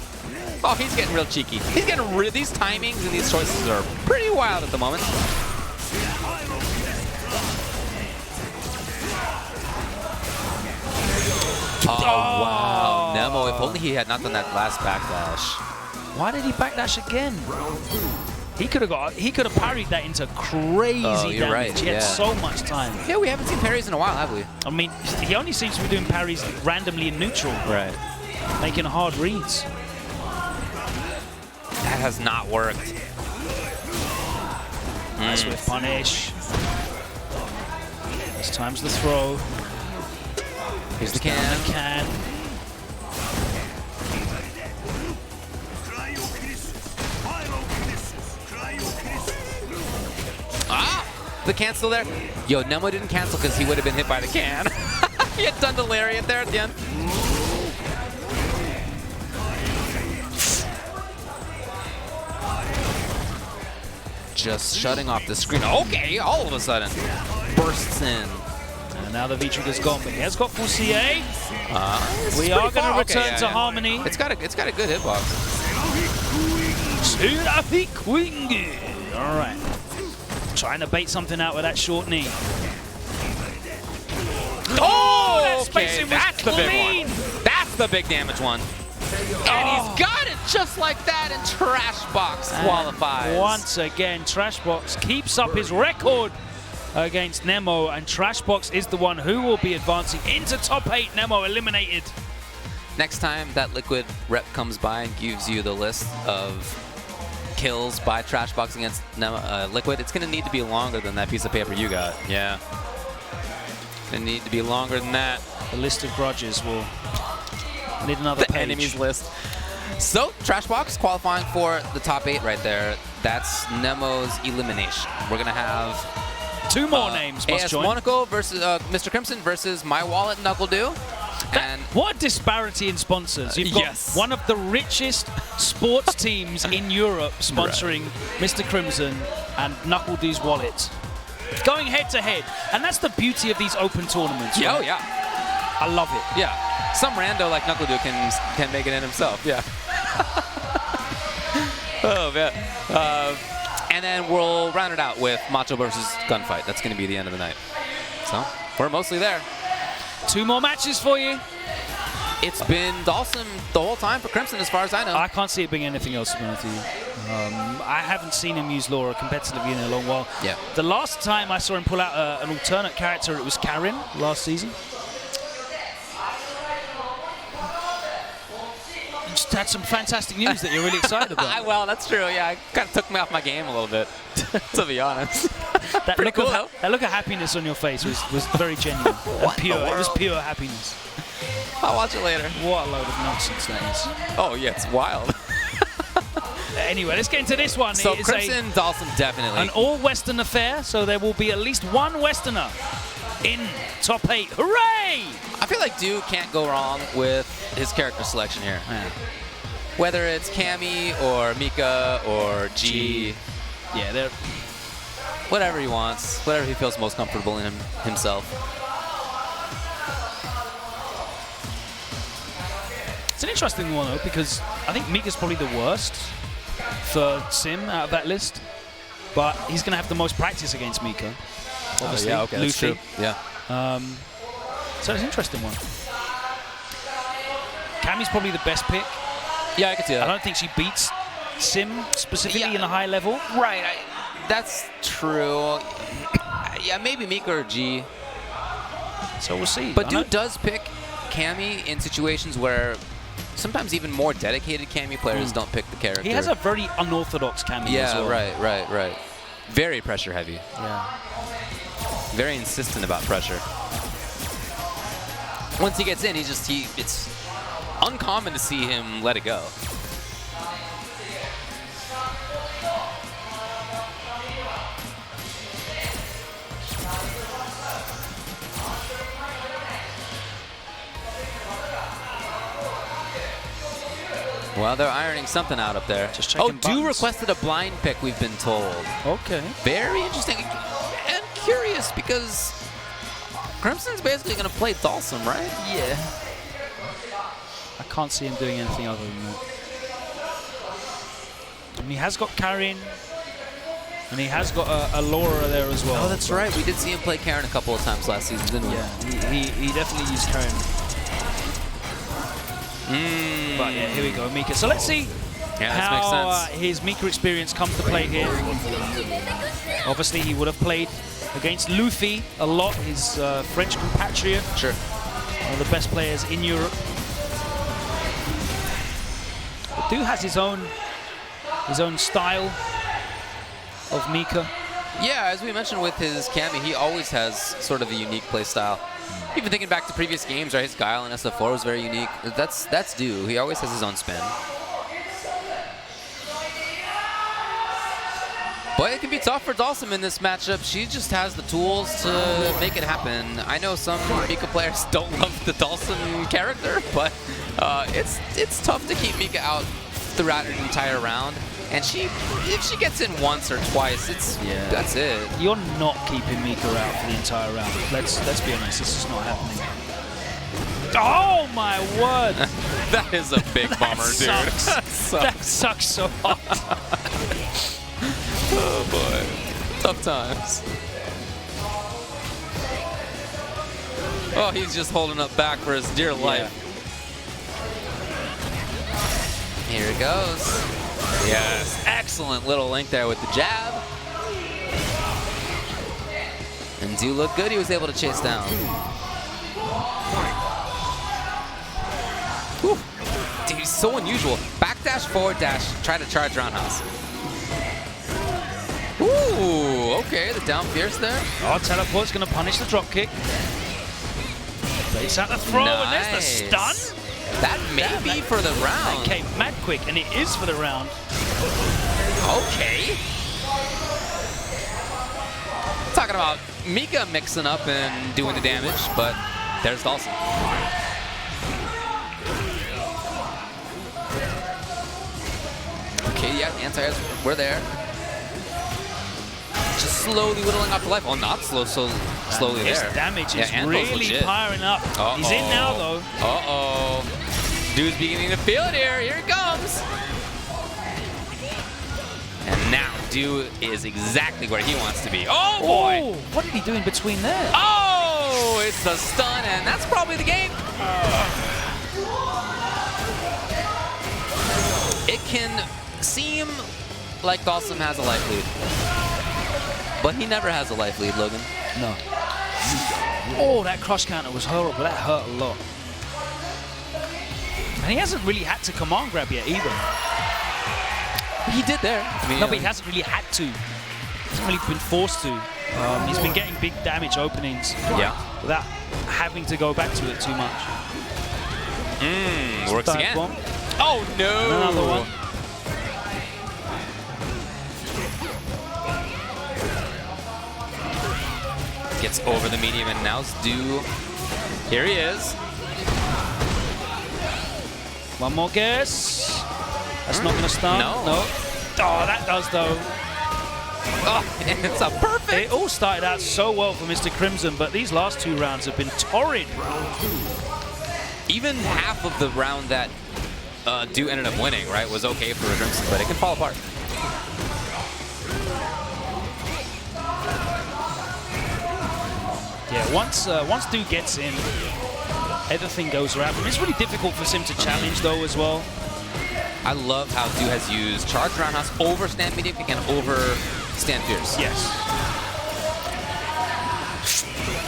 Oh, he's getting real cheeky. He's getting these timings and these choices are pretty wild at the moment. Oh, wow. Nemo, if only he had not done that last backdash. Why did he backdash again? He could have parried that into crazy damage. Right, He had so much time. Yeah, we haven't seen parries in a while, have we? I mean, he only seems to be doing parries randomly in neutral. Right. Making hard reads. That has not worked. Nice with punish. This time's the throw. Here's the can. Ah! The can's still there. Yo, Nemo didn't cancel because he would have been hit by the can. He had done the lariat there at the end. Just shutting off the screen. Okay, all of a sudden. Bursts in. And now the V-Trigger's gone, but he has got full CA. We pretty are going far. to return Okay, to Harmony. It's got a good hitbox. All right. Trying to bait something out with that short knee. Oh, that spacing was that's the big clean. one. That's the big damage one. And he's got it just like that, and Trashbox qualifies. Once again, Trashbox keeps up his record against Nemo, and Trashbox is the one who will be advancing into top 8. Nemo eliminated. Next time that Liquid rep comes by and gives you the list of kills by Trashbox against Liquid, it's going to need to be longer than that piece of paper you got. Yeah. Going to need to be longer than that. The list of grudges will need another page. The enemies list. So, Trashbox qualifying for the top 8 right there. That's Nemo's elimination. We're going to have 2 more names must AS join. Monaco versus Mr. Crimson versus My Wallet NuckleDo. And what a disparity in sponsors. You've got one of the richest sports teams in Europe sponsoring Mr. Crimson and NuckleDo's wallet. Going head to head. And that's the beauty of these open tournaments. Yeah, right? oh yeah. I love it. Yeah. Some rando like NuckleDo can make it in himself. Yeah. Oh, man. And then we'll round it out with Macho versus Gunfight. That's going to be the end of the night. So, we're mostly there. 2 more matches for you. It's been Dawson the whole time for Crimson, as far as I know. I can't see it being anything else, to be honest with you. I haven't seen him use Laura competitively in a long while. Yeah. The last time I saw him pull out an alternate character, it was Karin last season. You just had some fantastic news that you're really excited about. Well, that's true. Yeah, it kind of took me off my game a little bit, to be honest. That Pretty cool, though. That look of happiness on your face was very genuine. Pure. It was pure happiness. I'll watch it later. What a load of nonsense that is. Oh, yeah, it's wild. Anyway, let's get into this one. So It's Crimson, Dawson, definitely. an all-Western affair, so there will be at least one Westerner in top 8. Hooray! I feel like Do can't go wrong with his character selection here. Yeah. Whether it's Cammy or Mika or G. Yeah, they're... Whatever he wants, whatever he feels most comfortable in himself. It's an interesting one, though, because I think Mika's probably the worst for Sim out of that list. But he's going to have the most practice against Mika. Obviously, yeah, okay, that's Luffy. true. Yeah. So it's an interesting one. Cammy's probably the best pick. Yeah, I can see that. I don't think she beats Sim specifically in a high level. Right. That's true. Yeah, maybe Mika or G. So we'll see. But Dude does pick Cammy in situations where sometimes even more dedicated Cammy players don't pick the character. He has a very unorthodox Cammy as well. Right. Very pressure heavy. Yeah. Very insistent about pressure. Once he gets in, it's uncommon to see him let it go. Well, they're ironing something out up there. Just checking Do buttons. requested a blind pick, we've been told. Okay. Very interesting and curious because Crimson's basically going to play Dhalsim, right? Yeah. I can't see him doing anything other than that. And he has got Karin, and he has got a Laura there as well. Oh, that's right. We did see him play Karin a couple of times last season, didn't we? Yeah, he definitely used Karin. But yeah, here we go, Mika. So let's see how his Mika experience comes to play here. Obviously, he would have played against Luffy a lot, his French compatriot. Sure. One of the best players in Europe. But Du has his own style of Mika. Yeah, as we mentioned with his Cammy, he always has sort of a unique play style. Even thinking back to previous games, right, his Guile in SF4 was very unique. That's Du. He always has his own spin. But it can be tough for Dhalsim in this matchup. She just has the tools to make it happen. I know some Mika players don't love the Dhalsim character, but it's tough to keep Mika out throughout an entire round. And if she gets in once or twice, that's it. You're not keeping Mika out for the entire round. Let's be honest, this is not happening. Oh my word! That is a big bummer, dude. That sucks so hard. Oh boy, tough times. Oh, he's just holding up back for his dear life. Here it goes. Yes, excellent little link there with the jab. do look good. He was able to chase down. Whew. Dude, he's so unusual. Backdash, forward dash, try to charge roundhouse. Ooh, okay, the down fierce there. Oh, teleport's going to punish the drop kick. Base out the throw, and there's the stun. That may be for the round. That came mad quick, and it is for the round. Okay. Talking about Mika mixing up and doing the damage, but there's Dawson. Okay, yeah, anti-airs, we're there. Just slowly whittling off the life. Oh, not slow, so slowly his there. His damage is Anvil's really legit. firing up. He's in now, though. Uh-oh. Dude's beginning to feel it here. Here it comes. And now Dew is exactly where he wants to be. Oh, boy. Oh, what did he do in between there? Oh, it's the stun, and that's probably the game. It can seem like Dawson has a life lead. But he never has a life lead, Logan. No. Oh, that cross counter was horrible. That hurt a lot. And he hasn't really had to command grab yet either. He did there. I mean, no, but he hasn't really had to. He hasn't really been forced to. He's been getting big damage openings without having to go back to it too much. Works again. Bomb. Oh, no. And another one. Gets over the medium, and now's Dew. Here he is. One more guess. That's not going to stun. No. Oh, that does, though. Oh, it's a perfect. It all started out so well for Mr. Crimson, but these last 2 rounds have been torrid. Even half of the round that Dew ended up winning, right, was okay for Crimson, but it can fall apart. Yeah, once Dew gets in, everything goes around him. It's really difficult for Sim to challenge, though, as well. I love how Dew has used charge roundhouse over stand medium kick and over stand fierce. Yes.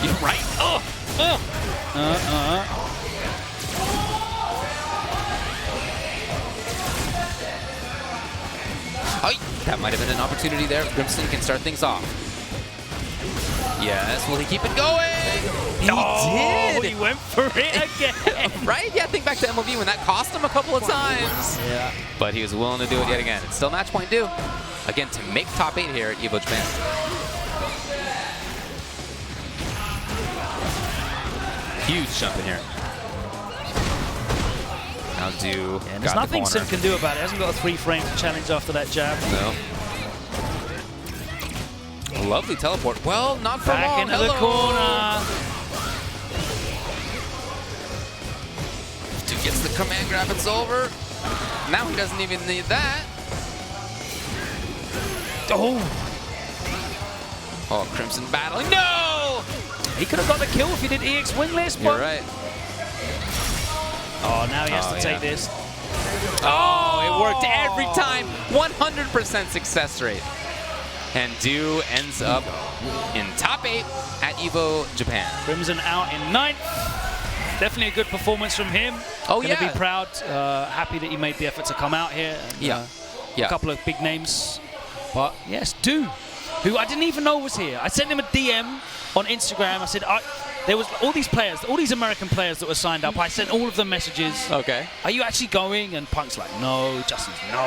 You're right. Oh. That might have been an opportunity there. Crimson can start things off. Yes, will he keep it going? He did! He went for it again. Right? Yeah, think back to MLB when that cost him a couple of times. Yeah. But he was willing to do it yet again. It's still match point Dew. Again, to make top 8 here at EVO Japan. Huge jump in here. Now Dew. Yeah, there's nothing Sim can do about it. Hasn't got a 3-frame to challenge after that jab. No. Lovely teleport. Well, not for Back long. into the corner. Dude gets the command grab. It's over. Now he doesn't even need that. Oh. Oh, Crimson battling. No! He could have got the kill if he did EX wingless. You're right. Oh, now he has to take this. Oh, it worked every time. 100% success rate. And Dew ends up in top 8 at EVO Japan. Crimson out in 9th. Definitely a good performance from him. Oh, Gonna be proud, happy that he made the effort to come out here. And, a couple of big names. But yes, Dew, who I didn't even know was here. I sent him a DM on Instagram. I said, there was all these players, all these American players that were signed up. I sent all of them messages. Okay. Are you actually going? And Punk's like, no. Justin's no.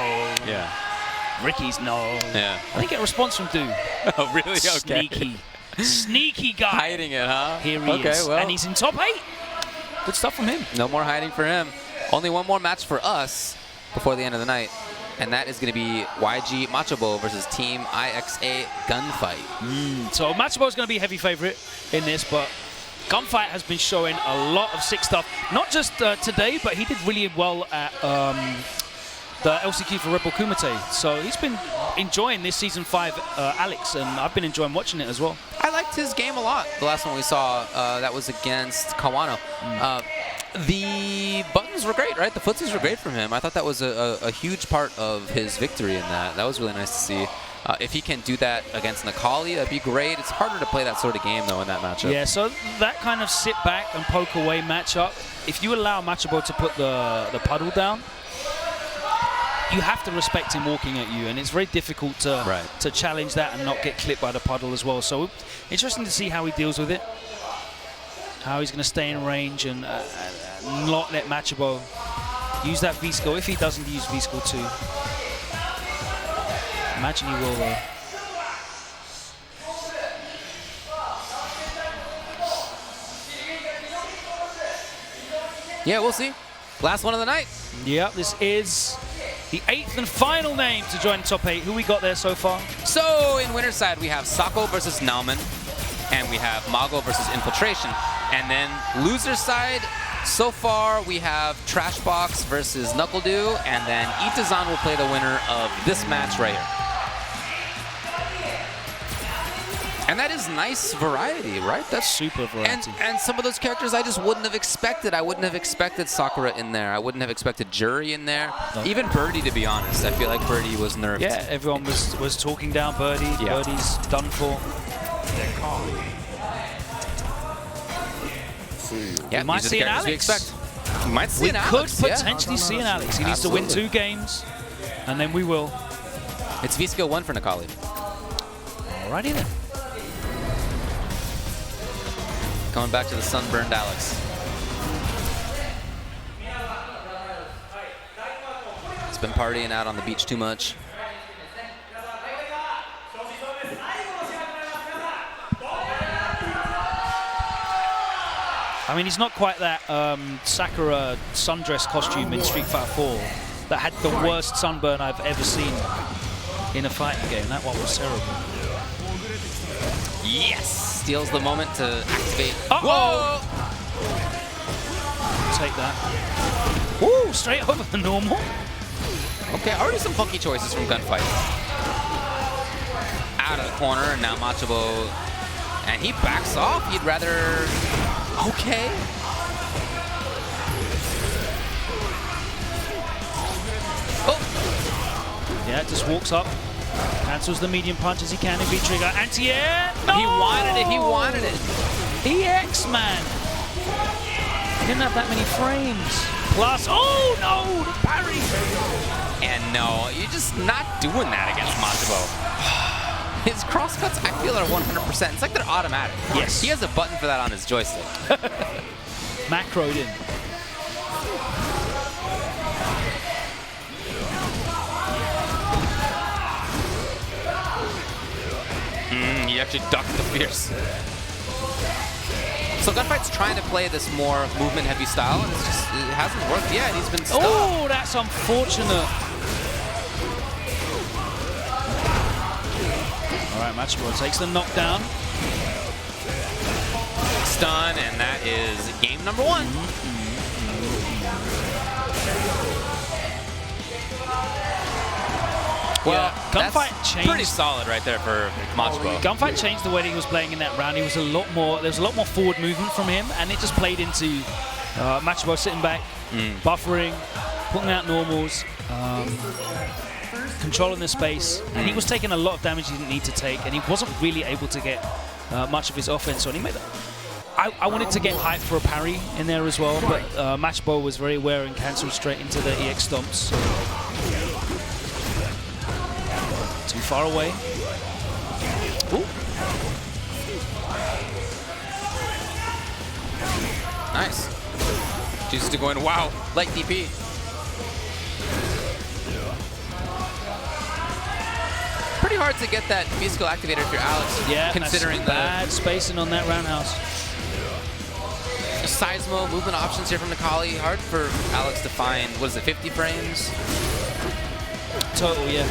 Yeah. Ricky's no. Yeah. I didn't get a response from Dew. Oh, really? Okay. Sneaky. Sneaky guy. Hiding it, huh? Here he is. Well. And he's in top 8. Good stuff from him. No more hiding for him. Only one more match for us before the end of the night. And that is going to be YG Machobo versus Team IXA Gunfight. So Machobo is going to be a heavy favorite in this, but Gunfight has been showing a lot of sick stuff. Not just today, but he did really well at the LCQ for Red Bull Kumite. So he's been enjoying this Season 5 Alex, and I've been enjoying watching it as well. I liked his game a lot. The last one we saw, that was against Kawano. The buttons were great, right? The footsies were great from him. I thought that was a huge part of his victory in that. That was really nice to see. If he can do that against Necalli, that'd be great. It's harder to play that sort of game, though, in that matchup. Yeah, so that kind of sit back and poke away matchup, if you allow Machabo to put the puddle down, you have to respect him walking at you, and it's very difficult to challenge that and not get clipped by the puddle as well. So interesting to see how he deals with it, how he's going to stay in range and not let Machabo use that V-skill if he doesn't use V-skill 2. Imagine he will, though. Yeah, we'll see. Last one of the night. Yep, this is the 8th and final name to join top 8. Who we got there so far? So in winner's side, we have Sako versus Nauman, and we have Mago versus Infiltration. And then loser's side, so far we have Trashbox versus Knuckledew, and then Itazan will play the winner of this match right here. And that is nice variety, right? That's super variety. And some of those characters I just wouldn't have expected. I wouldn't have expected Sakura in there. I wouldn't have expected Jury in there. Nope. Even Birdie, to be honest. I feel like Birdie was nerfed. Yeah, everyone was talking down Birdie. Yeah. Birdie's done for. Yeah, we might see an Alex. We might see an Alex. We could potentially see an Alex. He needs to win 2 games, and then we will. It's V-skill 1 for Necalli. Alrighty then. Going back to the sunburned Alex. He's been partying out on the beach too much. I mean, he's not quite that Sakura sundress costume in Street Fighter 4 that had the worst sunburn I've ever seen in a fighting game. That one was terrible. Yes! Steals the moment to activate. Uh-oh! Take that. Ooh, straight over the normal. Okay, already some funky choices from Gunfight. Out of the corner, and now Machabo. And he backs off. He'd rather... Okay. Oh! Yeah, just walks up. Cancels the medium punch as he can in V-trigger. Anti-air! No! He wanted it, he wanted it. EX, man. Didn't have that many frames. Plus, oh no, the parry! And no, you're just not doing that against Machabo. His crosscuts, I feel, are 100%. It's like they're automatic. Yes. He has a button for that on his joystick. Macroed in. He actually ducked the fierce. So Gunfight's trying to play this more movement-heavy style, and it hasn't worked yet. He's been stuck. Oh, that's unfortunate. All right, Machabo takes the knockdown. Stun, and that is game number 1. Well, yeah, Gunfight changed. Pretty solid right there for Machabo. Gunfight changed the way that he was playing in that round. He was there was a lot more forward movement from him, and it just played into Machabo sitting back, buffering, putting out normals, controlling the space, and he was taking a lot of damage he didn't need to take, and he wasn't really able to get much of his offense on. He made that. I wanted to get hype for a parry in there as well, but Machabo was very aware and cancelled straight into the EX stomps. Too far away. Ooh. Nice. Chooses to go in. Wow. Light DP. Pretty hard to get that V-skill activator if you're Alex. Yeah, considering the bad spacing on that roundhouse. Seismo movement options here from Necalli. Hard for Alex to find. What is it? 50 frames total. Yeah.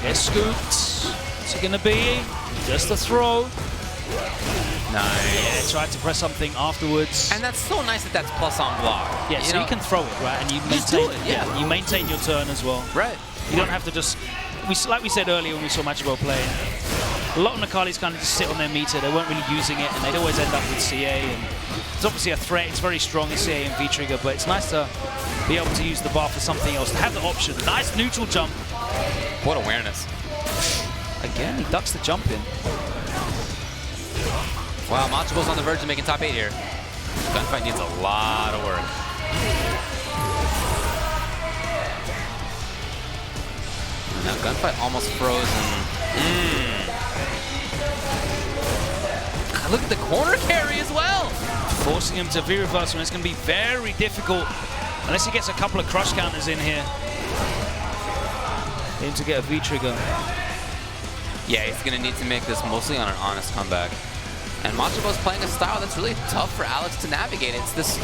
Get scooped. What's it gonna be? Just a throw. Nice. Yeah, tried to press something afterwards. And that's so nice that that's plus on block. Yeah, so you can throw it, right? And you maintain it, yeah. You maintain your turn as well. Right. You don't have to just like we said earlier when we saw Machabo play, a lot of Necallis kind of just sit on their meter. They weren't really using it, and they'd always end up with CA. And it's obviously a threat. It's very strong in CA and V-Trigger, but it's nice to be able to use the bar for something else, to have the option. Nice neutral jump. What awareness. Again, he ducks the jump in. Wow, Machabo's on the verge of making top 8 here. Gunfight needs a lot of work. Now Gunfight almost frozen. Look at the corner carry as well. Forcing him to V-reversal, and it's going to be very difficult unless he gets a couple of crush counters in here. Aim to get a V-trigger. Yeah, he's going to need to make this mostly on an honest comeback. And Machabo's playing a style that's really tough for Alex to navigate. It's this...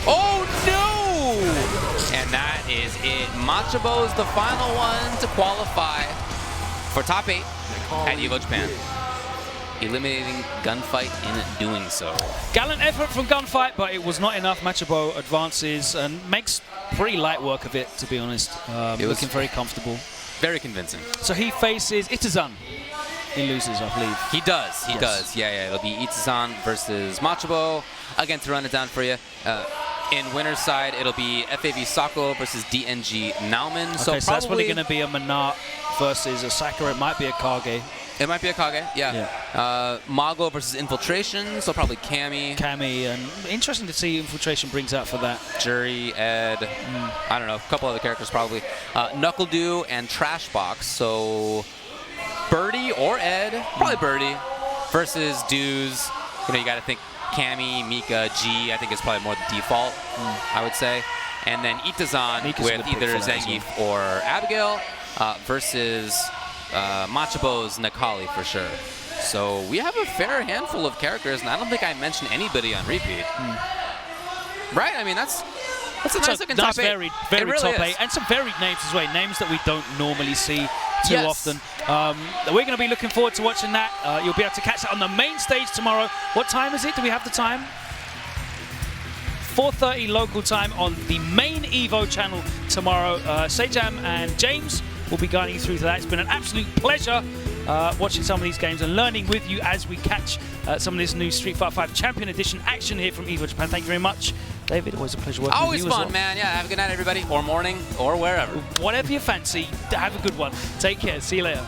Oh, no! And that is it. Machabo is the final one to qualify for top 8 at EVO Japan. Eliminating Gunfight in doing so. Gallant effort from Gunfight, but it was not enough. Machabo advances and makes pretty light work of it, to be honest. Looking very comfortable. Very convincing. So he faces Itazan. He loses, I believe. He does. He does. Yeah. It'll be Itazan versus Machabo. Again, to run it down for you. In winner's side, it'll be FAV Sako versus DNG Nauman. Okay, so that's probably going to be a Manat versus a Sakura. It might be a Kage. It might be a Kage, yeah. Mago versus Infiltration, so probably Cammy. Cammy, and interesting to see Infiltration brings out for that. Jury, Ed, I don't know, a couple other characters probably. Knuckle Dew and Trashbox, so Birdie or Ed, probably Birdie, versus Dews. You know, you got to think Cammy, Mika, G, I think is probably more the default, I would say. And then Itazan Mika's with either Zangief or Abigail versus Machabo's Necalli for sure. So we have a fair handful of characters, and I don't think I mentioned anybody on repeat. Right? I mean, that's a nice looking top 8. Very really top is. 8, and some varied names as well. Names that we don't normally see too often. We're going to be looking forward to watching that. You'll be able to catch that on the main stage tomorrow. What time is it? Do we have the time? 4:30 local time on the main EVO channel tomorrow. Sejam and James will be guiding you through to that. It's been an absolute pleasure watching some of these games and learning with you as we catch some of this new Street Fighter 5 Champion Edition action here from EVO Japan. Thank you very much, David. Always a pleasure working with you. Always fun, man. Yeah, have a good night, everybody, or morning, or wherever. Whatever you fancy, have a good one. Take care. See you later.